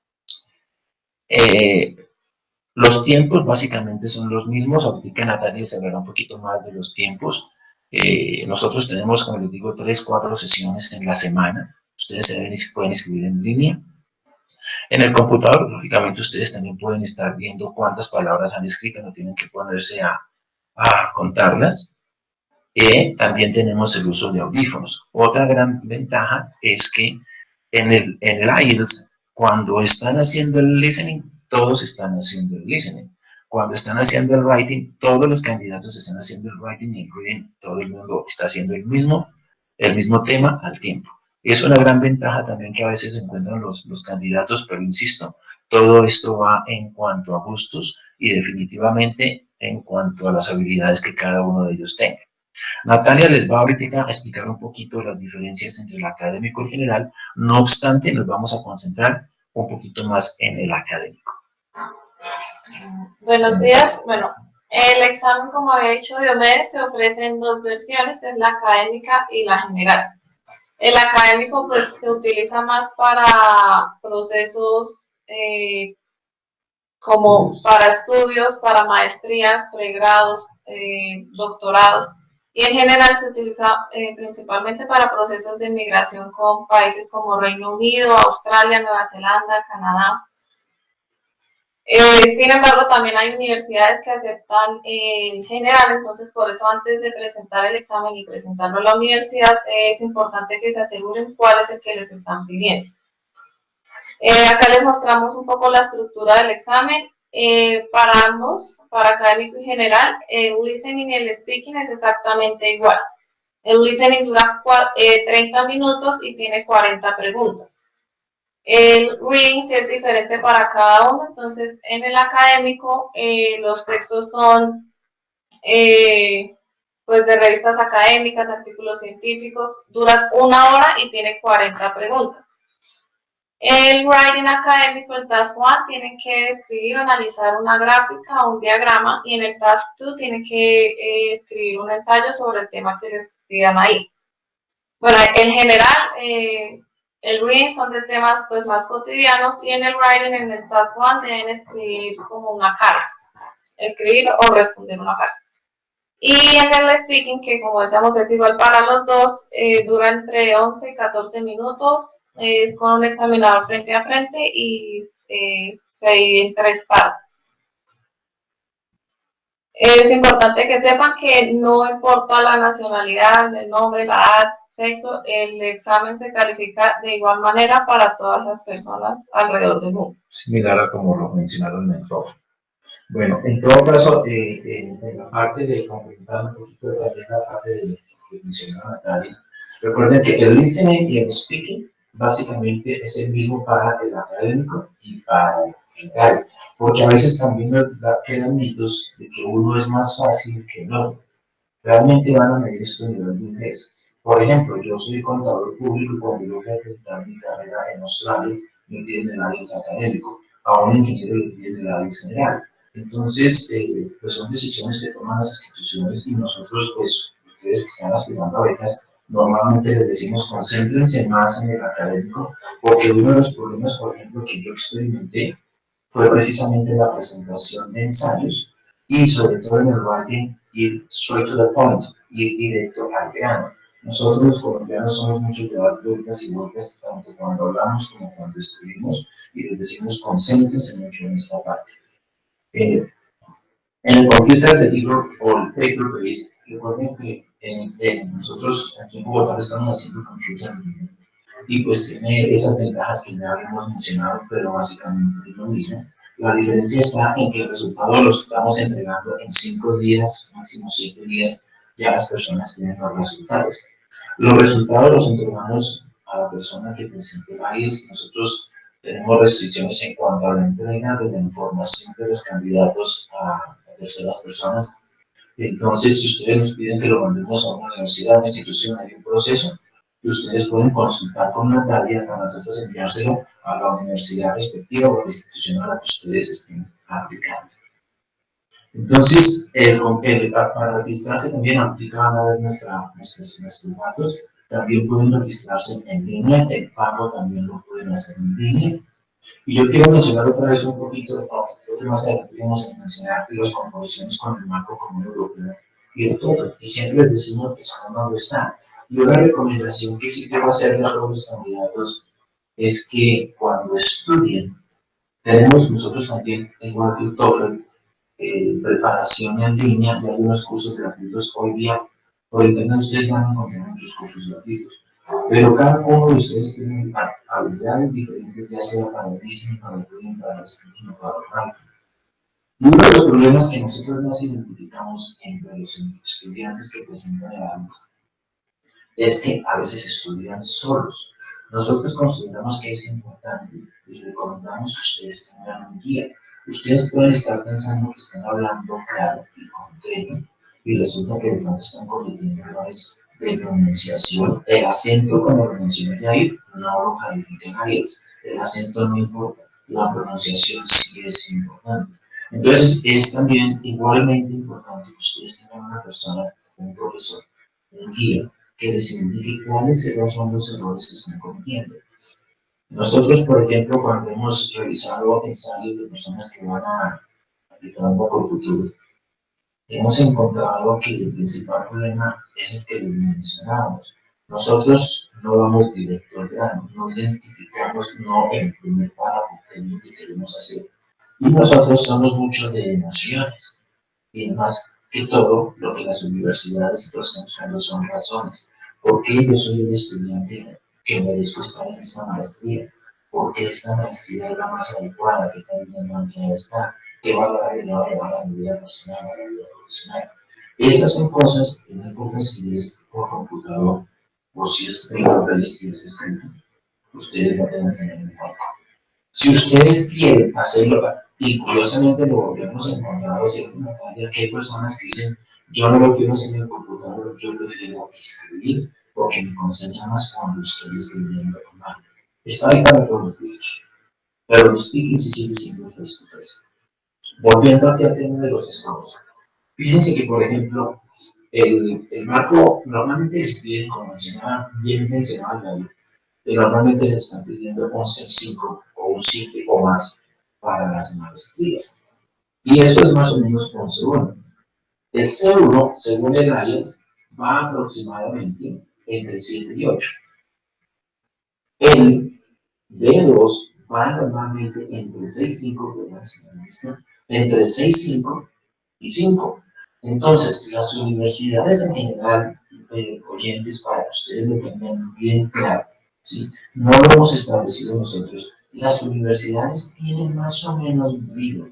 Los tiempos básicamente son los mismos. Ahorita Natalia se hablará un poquito más de los tiempos. Nosotros tenemos, como les digo, 3, 4 sesiones en la semana. Ustedes se pueden inscribir en línea. En el computador, lógicamente, ustedes también pueden estar viendo cuántas palabras han escrito, no tienen que ponerse a contarlas. También tenemos el uso de audífonos. Otra gran ventaja es que en el IELTS, cuando están haciendo el listening, todos están haciendo el listening. Cuando están haciendo el writing, todos los candidatos están haciendo el writing y el reading, todo el mundo está haciendo el mismo tema al tiempo. Es una gran ventaja también que a veces se encuentran los candidatos, pero insisto, todo esto va en cuanto a gustos y definitivamente en cuanto a las habilidades que cada uno de ellos tenga. Natalia les va ahorita a explicar un poquito las diferencias entre el académico y el general, no obstante nos vamos a concentrar un poquito más en el académico. Buenos días, bueno, el examen, como había dicho Diomedes, se ofrece en dos versiones, que es la académica y la general. El académico pues se utiliza más para procesos como para estudios, para maestrías, pregrados, doctorados, y en general se utiliza principalmente para procesos de inmigración con países como Reino Unido, Australia, Nueva Zelanda, Canadá. Sin embargo, también hay universidades que aceptan en general, entonces por eso antes de presentar el examen y presentarlo a la universidad es importante que se aseguren cuál es el que les están pidiendo. Acá les mostramos un poco la estructura del examen. Para ambos, para académico y general, el listening y el speaking es exactamente igual. El listening dura 30 minutos y tiene 40 preguntas. El reading sí es diferente para cada uno, entonces en el académico los textos son pues de revistas académicas, artículos científicos, dura 1 hora y tiene 40 preguntas. El writing académico, el task 1, tienen que escribir o analizar una gráfica o un diagrama, y en el task 2 tienen que escribir un ensayo sobre el tema que les pidan ahí. Bueno, en general, el reading son de temas pues más cotidianos, y en el writing, en el task 1, deben escribir como una carta, escribir o responder una carta. Y en el speaking, que como decíamos es igual para los dos, dura entre 11 y 14 minutos, es con un examinador frente a frente y se divide en 3 partes. Es importante que sepan que no importa la nacionalidad, el nombre, la edad, sexo, el examen se califica de igual manera para todas las personas alrededor del mundo. Similar a como lo mencionaron en el TOEFL. Bueno, en todo caso, en la parte de complementar un poquito también la parte de que mencionaba Natalia, recuerden que el listening y el speaking básicamente es el mismo para el académico y para el general, porque a veces también quedan mitos de que uno es más fácil que el otro. Realmente van a medir su nivel de inglés. Por ejemplo, yo soy contador público y cuando yo voy a presentar mi carrera en Australia, me piden el IELTS académico, a un ingeniero le piden el IELTS general. Entonces, pues son decisiones que toman las instituciones y nosotros, pues, ustedes que están aspirando a becas, normalmente les decimos concéntrense más en el académico, porque uno de los problemas, por ejemplo, que yo experimenté fue precisamente la presentación de ensayos y sobre todo en el writing ir straight to the point, ir directo al grano. Nosotros los colombianos somos muchos de dar vueltas y vueltas, tanto cuando hablamos como cuando escribimos, y les decimos concéntrense mucho en esta parte. En el computer delivery o el paper-based, recuerden que nosotros aquí en Bogotá estamos haciendo computer delivery y pues tiene esas ventajas que ya habíamos mencionado, pero básicamente es lo mismo. La diferencia está en que el resultado lo estamos entregando en 5 días, máximo 7 días, ya las personas tienen los resultados. Los resultados los entregamos a la persona que presente la IELTS. Nosotros tenemos restricciones en cuanto a la entrega de la información de los candidatos a terceras personas. Entonces, si ustedes nos piden que lo mandemos a una universidad, a una institución, hay un proceso que ustedes pueden consultar con Natalia para nosotros enviárselo a la universidad respectiva o a la institución a la que ustedes estén aplicando. Entonces, para registrarse también van a ver nuestros datos. También pueden registrarse en línea, el pago también lo pueden hacer en línea. Y yo quiero mencionar otra vez un poquito, porque creo que más adelante vamos a mencionar las comparaciones con el marco común europeo y el TOEFL. Y siempre les decimos que están donde están. Y una recomendación que sí quiero hacerle a todos los candidatos es que cuando estudien, tenemos nosotros también, igual que el TOEFL, preparación en línea, y hay unos cursos gratuitos hoy día. Por internet ustedes van a encontrar muchos cursos gratuitos. Pero cada uno de ustedes tiene habilidades diferentes, ya sea para el listening, para el reading, para el speaking o para el writing. Y uno de los problemas que nosotros más identificamos entre los estudiantes que presentan el IELTS es que a veces estudian solos. Nosotros consideramos que es importante y recomendamos que ustedes tengan un guía. Ustedes pueden estar pensando que están hablando claro y concreto y resulta que de pronto están cometiendo errores de pronunciación. El acento, como lo mencioné Jair, no lo califican a IELTS. El acento no importa, la pronunciación sí es importante. Entonces, es también igualmente importante que ustedes tengan una persona, un profesor, un guía, que les indique cuáles son los errores que están cometiendo. Nosotros, por ejemplo, cuando hemos realizado ensayos de personas que van a aplicando por futuro, hemos encontrado que el principal problema es el que les mencionábamos. Nosotros no vamos directo al grano, no identificamos el primer párrafo, que es lo que queremos hacer. Y nosotros somos mucho de emociones. Y más que todo, lo que las universidades están buscando son razones. ¿Por qué yo soy un estudiante que merezco estar en esta maestría? ¿Por qué esta maestría es la más adecuada? ¿Qué tan bien manejada está? ¿Qué valor agregado le va a la vida personal, a la vida profesional? Esas son cosas que no importa si es por computador o si es en papel, si es escrito. Ustedes lo deben tener en cuenta. Si ustedes quieren hacerlo, y curiosamente lo volvemos a encontrar hacia Natalia, que hay personas que dicen, yo no lo quiero hacer en el computador, yo prefiero escribir, porque me concentra más cuando estoy escribiendo a mano. Está ahí para todos los gustos, pero el speaking sí sigue siendo el resto. Volviendo aquí al tema de los scores. Fíjense que, por ejemplo, el marco normalmente les piden, como bien mencionaba Jair, normalmente les están pidiendo un C5 o un 7 o más para las maestrías. Y eso es más o menos un C1. El C1, según el IELTS, va aproximadamente entre 7 y 8. El B2 va normalmente entre 6,5, entre 6,5 y 5. Entonces, las universidades en general, oyentes, para que ustedes lo tengan bien claro, ¿sí? No lo hemos establecido nosotros. Las universidades tienen más o menos medido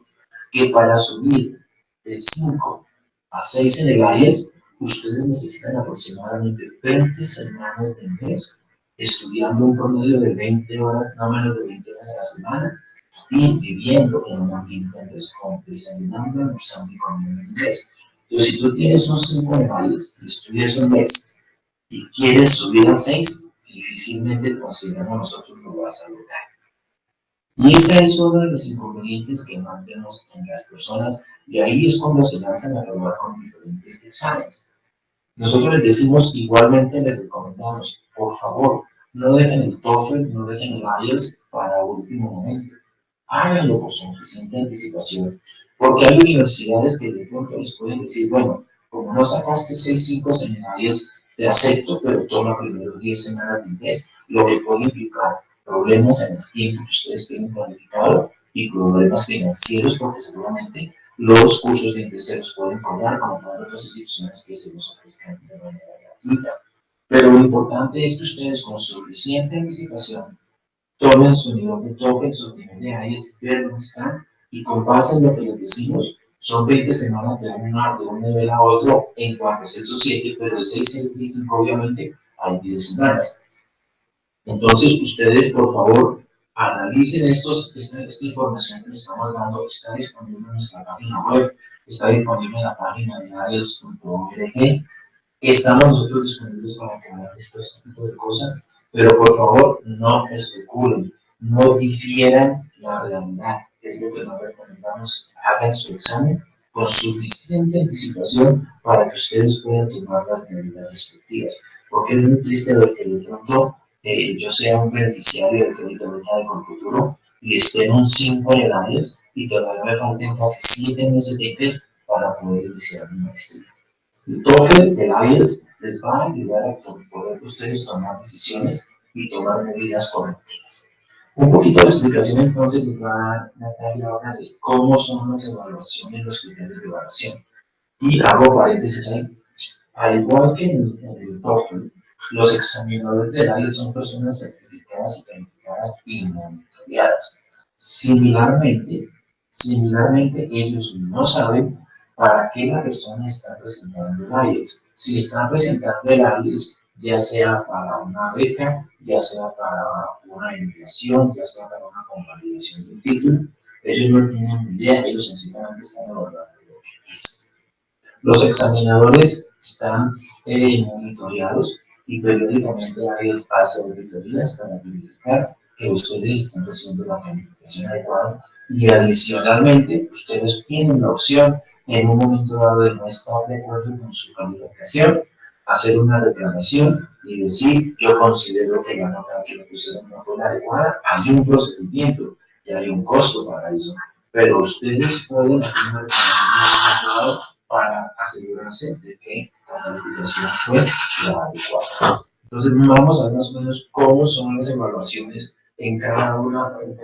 que para subir de 5 a 6 en el IELTS, ustedes necesitan aproximadamente 20 semanas de inglés, estudiando un promedio de 20 horas, no menos de 20 horas a la semana, y viviendo en un ambiente inglés, desayunando, almorzando y comiendo en inglés. Entonces, si tú tienes un 5 en el IELTS y estudias un mes y quieres subir al 6, difícilmente consideramos nosotros lo vas a lograr. Y ese es uno de los inconvenientes que más vemos en las personas, y ahí es cuando se lanzan a probar con diferentes exámenes. Nosotros les decimos, igualmente les recomendamos, por favor, no dejen el TOEFL, no dejen el IELTS para último momento. Háganlo con suficiente anticipación, porque hay universidades que de pronto les pueden decir, bueno, como no sacaste 6.5 seminarios, te acepto, pero toma primero 10 semanas de inglés, lo que puede implicar problemas en el tiempo que ustedes tienen planificado y problemas financieros, porque seguramente los cursos de inglés se los pueden cobrar, como todas otras instituciones que se los ofrezcan de manera gratuita. Pero lo importante es que ustedes con suficiente anticipación tomen su nivel de TOEFL, su nivel de IELTS, ver dónde están, y con base en lo que les decimos, son 20 semanas de un nivel a otro en cuanto a esos 7, pero de 6 y 5 obviamente hay 10 semanas. Entonces, ustedes, por favor, analicen esta información que les estamos dando. Está disponible en nuestra página web, está disponible en la página de IELTS.org. Estamos nosotros disponibles para que hagan este tipo de cosas, pero por favor, no especulen, no difieran la realidad. Es lo que nos recomendamos. Hagan su examen con suficiente anticipación para que ustedes puedan tomar las medidas respectivas. Porque es muy triste ver que de pronto yo sea un beneficiario del crédito beca con futuro y esté en un 5 en el IELTS y todavía me falten casi 7 meses de test para poder iniciar mi maestría. El TOEFL, el IELTS, les va a ayudar a poder ustedes tomar decisiones y tomar medidas correctivas. Un poquito de explicación entonces les va a dar Natalia ahora de cómo son las evaluaciones, los criterios de evaluación. Y hago paréntesis ahí. Al igual que en el TOEFL, los examinadores del IELTS son personas certificadas y calificadas y monitoreadas. Similarmente, ellos no saben para qué la persona está presentando el IELTS. Si están presentando el IELTS, ya sea para una beca, ya sea para una emigración, ya sea para una convalidación de un título, ellos no tienen ni idea, ellos sencillamente están evaluando lo que es. Los examinadores están monitoreados y periódicamente IELTS hace auditorías para verificar que ustedes están recibiendo la calificación adecuada, y adicionalmente ustedes tienen la opción en un momento dado de no estar de acuerdo con su calificación, hacer una reclamación y decir: yo considero que la nota que me pusieron no fue la adecuada. Hay un procedimiento y hay un costo para eso, pero ustedes pueden hacer una reclamación para asegurarse de que la calificación fue la adecuada. Entonces vamos a ver más o menos cómo son las evaluaciones en cada una de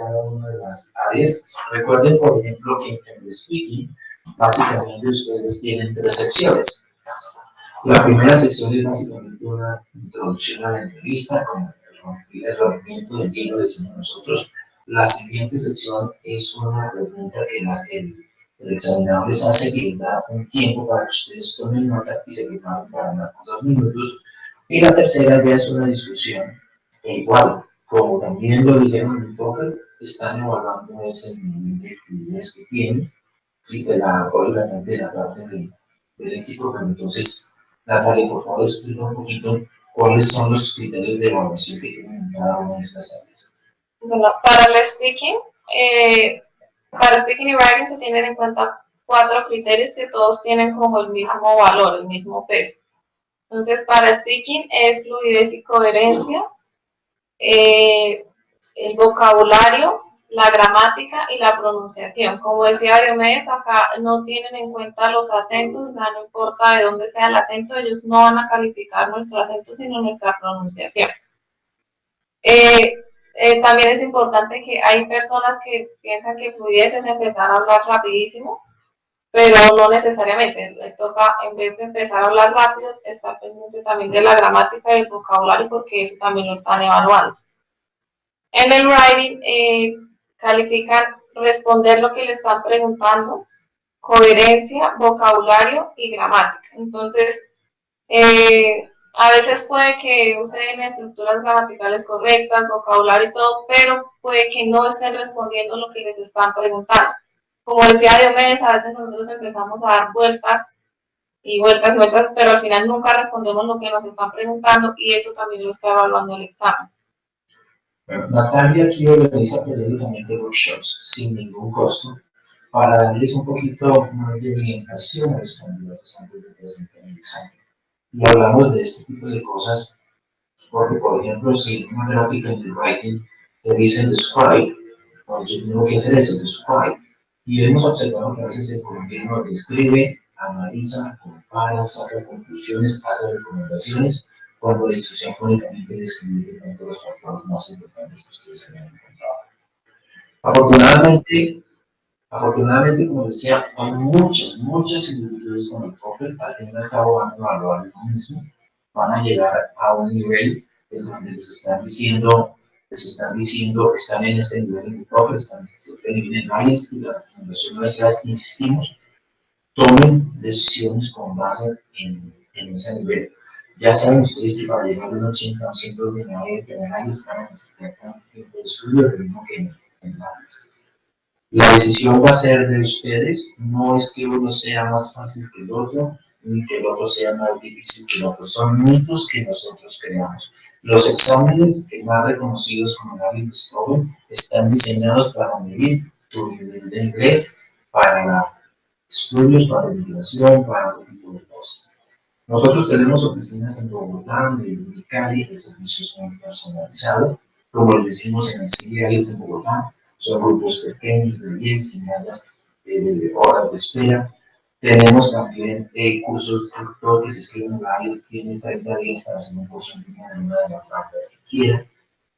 las áreas. Recuerden, por ejemplo, que en el speaking, básicamente ustedes tienen 3 secciones. La primera sección es básicamente una introducción a la entrevista, con el rompimiento del hielo, decimos nosotros. La siguiente sección es una pregunta que el examinador les hace, y les da un tiempo para que ustedes tomen nota y se preparen para hablar por 2 minutos. Y la tercera ya es una discusión, e igual, como también lo dijeron en el TOEFL, están evaluando ese nivel de fluidez que tienes, sí, obviamente de la parte del léxico. Pero entonces, Natalia, por favor, explica un poquito cuáles son los criterios de evaluación que tienen en cada una de estas áreas. Bueno, para el speaking y writing se tienen en cuenta 4 criterios que todos tienen como el mismo valor, el mismo peso. Entonces, para speaking es fluidez y coherencia, el vocabulario, la gramática y la pronunciación. Como decía Diomedes, acá no tienen en cuenta los acentos, o sea, no importa de dónde sea el acento, ellos no van a calificar nuestro acento, sino nuestra pronunciación. También es importante que hay personas que piensan que fluidez es empezar a hablar rapidísimo, pero no necesariamente. Le toca, en vez de empezar a hablar rápido, estar pendiente también de la gramática y el vocabulario, porque eso también lo están evaluando. En el writing califican responder lo que le están preguntando, coherencia, vocabulario y gramática. Entonces, a veces puede que usen estructuras gramaticales correctas, vocabulario y todo, pero puede que no estén respondiendo lo que les están preguntando. Como decía Diomedes, a veces nosotros empezamos a dar vueltas y vueltas y vueltas, pero al final nunca respondemos lo que nos están preguntando y eso también lo está evaluando el examen. Bueno, Natalia aquí organiza periódicamente workshops sin ningún costo para darles un poquito más de orientación a los candidatos antes de presentar el examen. Y hablamos de este tipo de cosas porque, por ejemplo, si en una gráfica en el writing te dice describe, pues yo tengo que hacer eso, describe. Y hemos observado que a veces el colombiano describe, analiza, compara, saca conclusiones, hace recomendaciones, cuando la instrucción fue únicamente describir de pronto los factores más importantes que ustedes hayan encontrado. Afortunadamente, como decía, hay muchas similitudes con el TOEFL. Al fin y al cabo van a evaluar lo mismo, van a llegar a un nivel en donde están en este nivel en el TOEFL, están en este nivel en IELTS, y la recomendación nuestra es que insistimos, tomen decisiones con base en ese nivel. Ya saben ustedes que para llegar a un 80% de IELTS van a necesitar tanto tiempo de estudio, lo mismo que en IELTS. La decisión va a ser de ustedes, no es que uno sea más fácil que el otro, ni que el otro sea más difícil que el otro, son mitos que nosotros creamos. Los exámenes más reconocidos como el IELTS TOEFL están diseñados para medir tu nivel de inglés, para estudios, para migración, para otro tipo de cosas. Nosotros tenemos oficinas en Bogotá, Medellín y Cali, el servicio es muy personalizado, como les decimos en el CIELTS en Bogotá, son grupos pequeños de 10, sin áreas horas de espera. Tenemos también cursos todo que se escriben en la IELTS, tiene 30 días para hacer un curso en línea en una de las francas que quiera.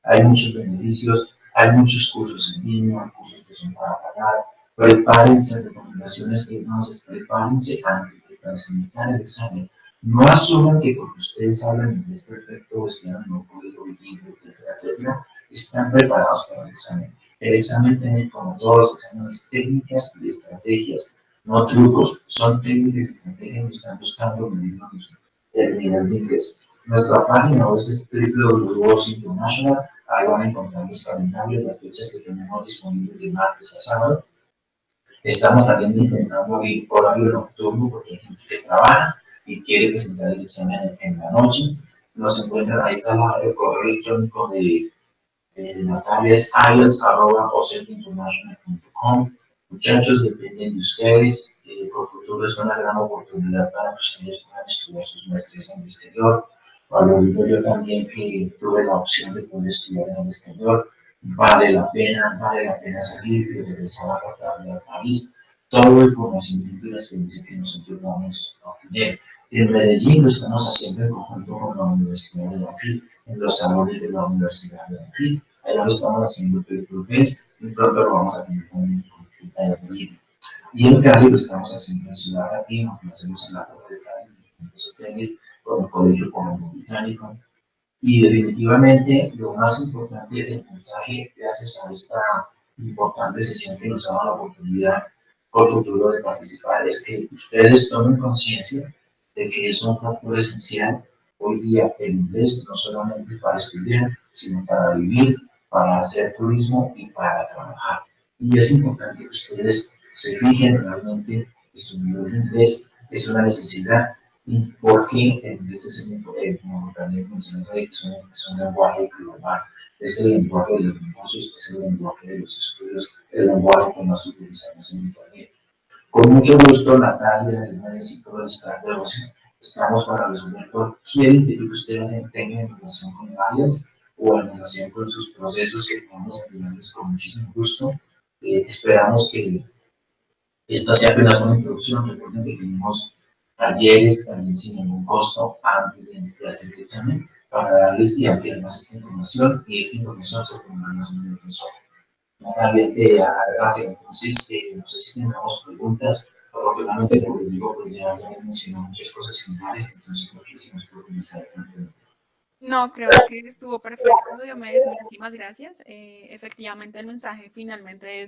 Hay muchos beneficios, hay muchos cursos en línea, hay cursos que son para pagar. Prepárense, recomendaciones que nos prepárense antes de presentar el examen. No asuman que porque ustedes hablan inglés perfecto o estudian un código bilingüe, etcétera, están preparados para el examen. El examen tiene, como todos los exámenes, técnicas y estrategias, no trucos, son técnicas y estrategias que están buscando medir el nivel de inglés. Nuestra página web es www.voz International, ahí van a encontrar los calendarios, las fechas que tenemos disponibles de martes a sábado. Estamos también intentando abrir horario nocturno porque hay gente que trabaja y quiere presentar el examen en la noche. Nos encuentran, ahí está el correo electrónico de Natalia, es ielts@oceaninternational.com. Muchachos, dependen de ustedes. Por futuro es una gran oportunidad para que ustedes puedan estudiar sus maestrías en el exterior. Lo digo yo también que tuve la opción de poder estudiar en el exterior. Vale la pena salir y regresar a al país. Todo el conocimiento y la experiencia que nosotros vamos a obtener. En Medellín lo estamos haciendo en conjunto con la Universidad de Madrid, en los salones de la Universidad de Madrid. Allá lo estamos haciendo por mes y pronto lo vamos a tener también con Punta de Bolivia. Y en Cali lo estamos haciendo en Ciudad Latina, lo hacemos en la Torre de Cali, en los hoteles, con el Colegio Colombo Británico. Y definitivamente lo más importante del mensaje, gracias a esta importante sesión que nos ha dado la oportunidad por futuro de participar, es que ustedes tomen conciencia de que es un factor esencial hoy día el inglés, no solamente para estudiar, sino para vivir, para hacer turismo y para trabajar. Y es importante que ustedes se fijen realmente que su nivel de inglés es una necesidad. ¿Y por qué el inglés es como también mencioné, es un lenguaje global? Es el lenguaje de los negocios, es el lenguaje de los estudios, el lenguaje que más utilizamos en Internet. Con mucho gusto, Natalia, del MEDES y todo el staff de OCE, estamos para resolver cualquier inquietud que ustedes tengan en relación con el IELTS o en relación con sus procesos que podemos ayudarles con muchísimo gusto. Esperamos que esta sea apenas una introducción. Recuerden que tenemos talleres también sin ningún costo antes de hacer el examen para darles y ampliar más esta información y esta información se tomará más un minuto solo. Natalia, entonces, no sé si tengamos preguntas. Afortunadamente, como les digo, pues ya he mencionado muchas cosas similares, entonces no quisimos profundizar en el tema. No, creo que estuvo perfecto, Diomedes, muchísimas gracias. Efectivamente, el mensaje finalmente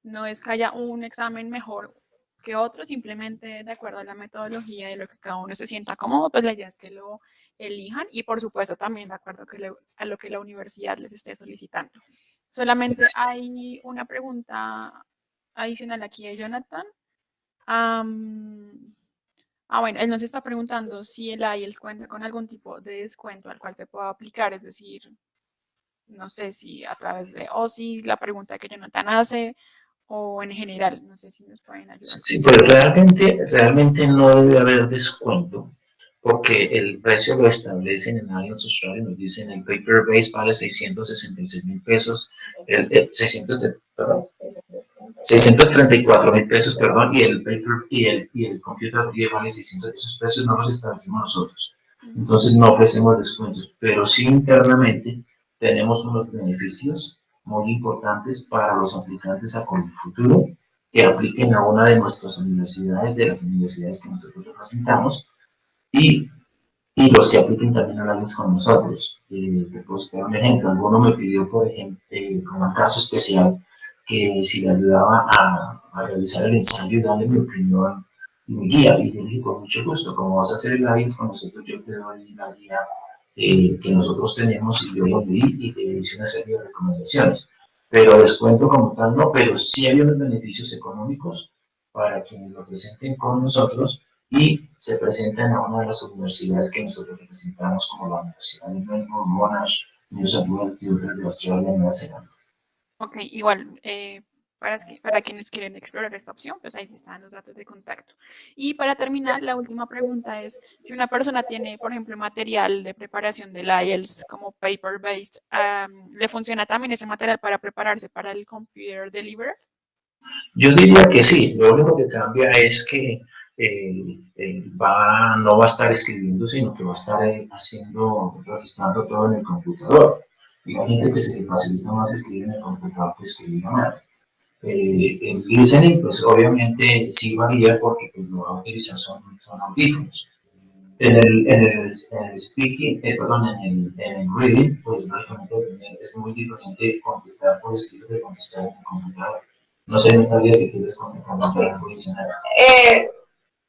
no es que haya un examen mejor que otro, simplemente de acuerdo a la metodología y lo que cada uno se sienta cómodo, pues la idea es que lo elijan y por supuesto también de acuerdo a lo que la universidad les esté solicitando. Solamente hay una pregunta adicional aquí de Jonathan. Bueno, él nos está preguntando si el IELTS cuenta con algún tipo de descuento al cual se pueda aplicar, es decir, no sé si a través de OSI, la pregunta que Jonathan hace, o en general, no sé si nos pueden ayudar. Sí, pero realmente no debe haber descuento, porque el precio lo establecen en IELTS Australia, nos dicen el paper base vale 666,000 pesos, 634,000 pesos, perdón, y el paper y el computer vale 600, esos precios no los establecemos nosotros. Entonces no ofrecemos descuentos, pero sí internamente tenemos unos beneficios muy importantes para los aplicantes a Colfuturo que apliquen a una de nuestras universidades, de las universidades que nosotros representamos, y, y los que apliquen también a la IELTS con nosotros. Te puedo dar un ejemplo. Alguno me pidió, por ejemplo, como un caso especial, que si le ayudaba a realizar el ensayo y darle mi opinión y mi guía. Y yo le dije, con mucho gusto, como vas a hacer el IELTS con nosotros, yo te doy la guía que nosotros tenemos y yo lo leí y te hice una serie de recomendaciones. Pero descuento como tal no, pero sí hay unos beneficios económicos para quienes lo presenten con nosotros y se presenten a una de las universidades que nosotros representamos, como la Universidad de Melbourne, Monash, New South Wales y otras de Australia y Nueva Zelanda. Ok, igual, para quienes quieren explorar esta opción, pues ahí están los datos de contacto. Y para terminar, la última pregunta es, si una persona tiene, por ejemplo, material de preparación del IELTS como paper-based, ¿le funciona también ese material para prepararse para el Computer Deliverer? Yo diría que sí, lo único que cambia es que no va a estar escribiendo, sino que va a estar registrando todo en el computador. Y hay gente que se le facilita más escribir en el computador que escribir a mano. El listening, pues obviamente sí varía porque pues, lo va a utilizar son audífonos. En el speaking, perdón, en el reading, pues lógicamente es muy diferente contestar por escrito que contestar en el computador. No sé, Natalia, si quieres comentar algo adicional.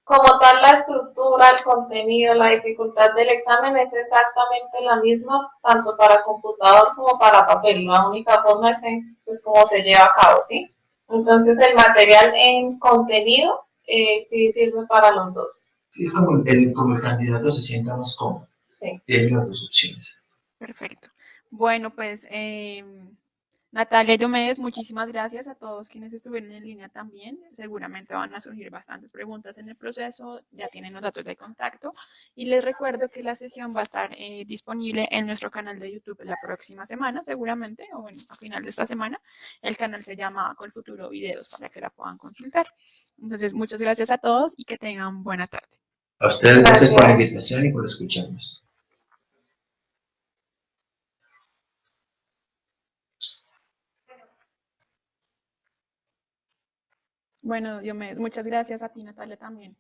Como tal, la estructura, el contenido, la dificultad del examen es exactamente la misma, tanto para computador como para papel. La única forma es pues, cómo se lleva a cabo, ¿sí? Entonces, el material en contenido sí sirve para los dos. Sí, es como el candidato se sienta más cómodo. Sí. Tiene las dos opciones. Perfecto. Bueno, pues Natalia y Diomedes, muchísimas gracias a todos quienes estuvieron en línea también. Seguramente van a surgir bastantes preguntas en el proceso, ya tienen los datos de contacto. Y les recuerdo que la sesión va a estar disponible en nuestro canal de YouTube la próxima semana, seguramente, o bueno, a final de esta semana. El canal se llama Colfuturo Videos para que la puedan consultar. Entonces, muchas gracias a todos y que tengan buena tarde. A ustedes gracias por la invitación y por escucharnos. Bueno, Diomedes, muchas gracias a ti, Natalia, también.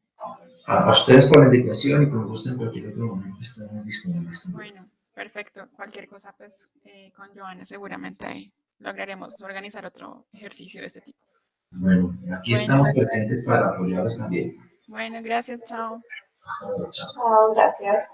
A ustedes por la invitación y con gusto en cualquier otro momento están disponibles. Bueno, perfecto. Cualquier cosa, pues con Joana seguramente lograremos organizar otro ejercicio de este tipo. Bueno, aquí estamos presentes para apoyarlos también. Bueno, gracias, chao. Hasta luego, chao. Chao, gracias.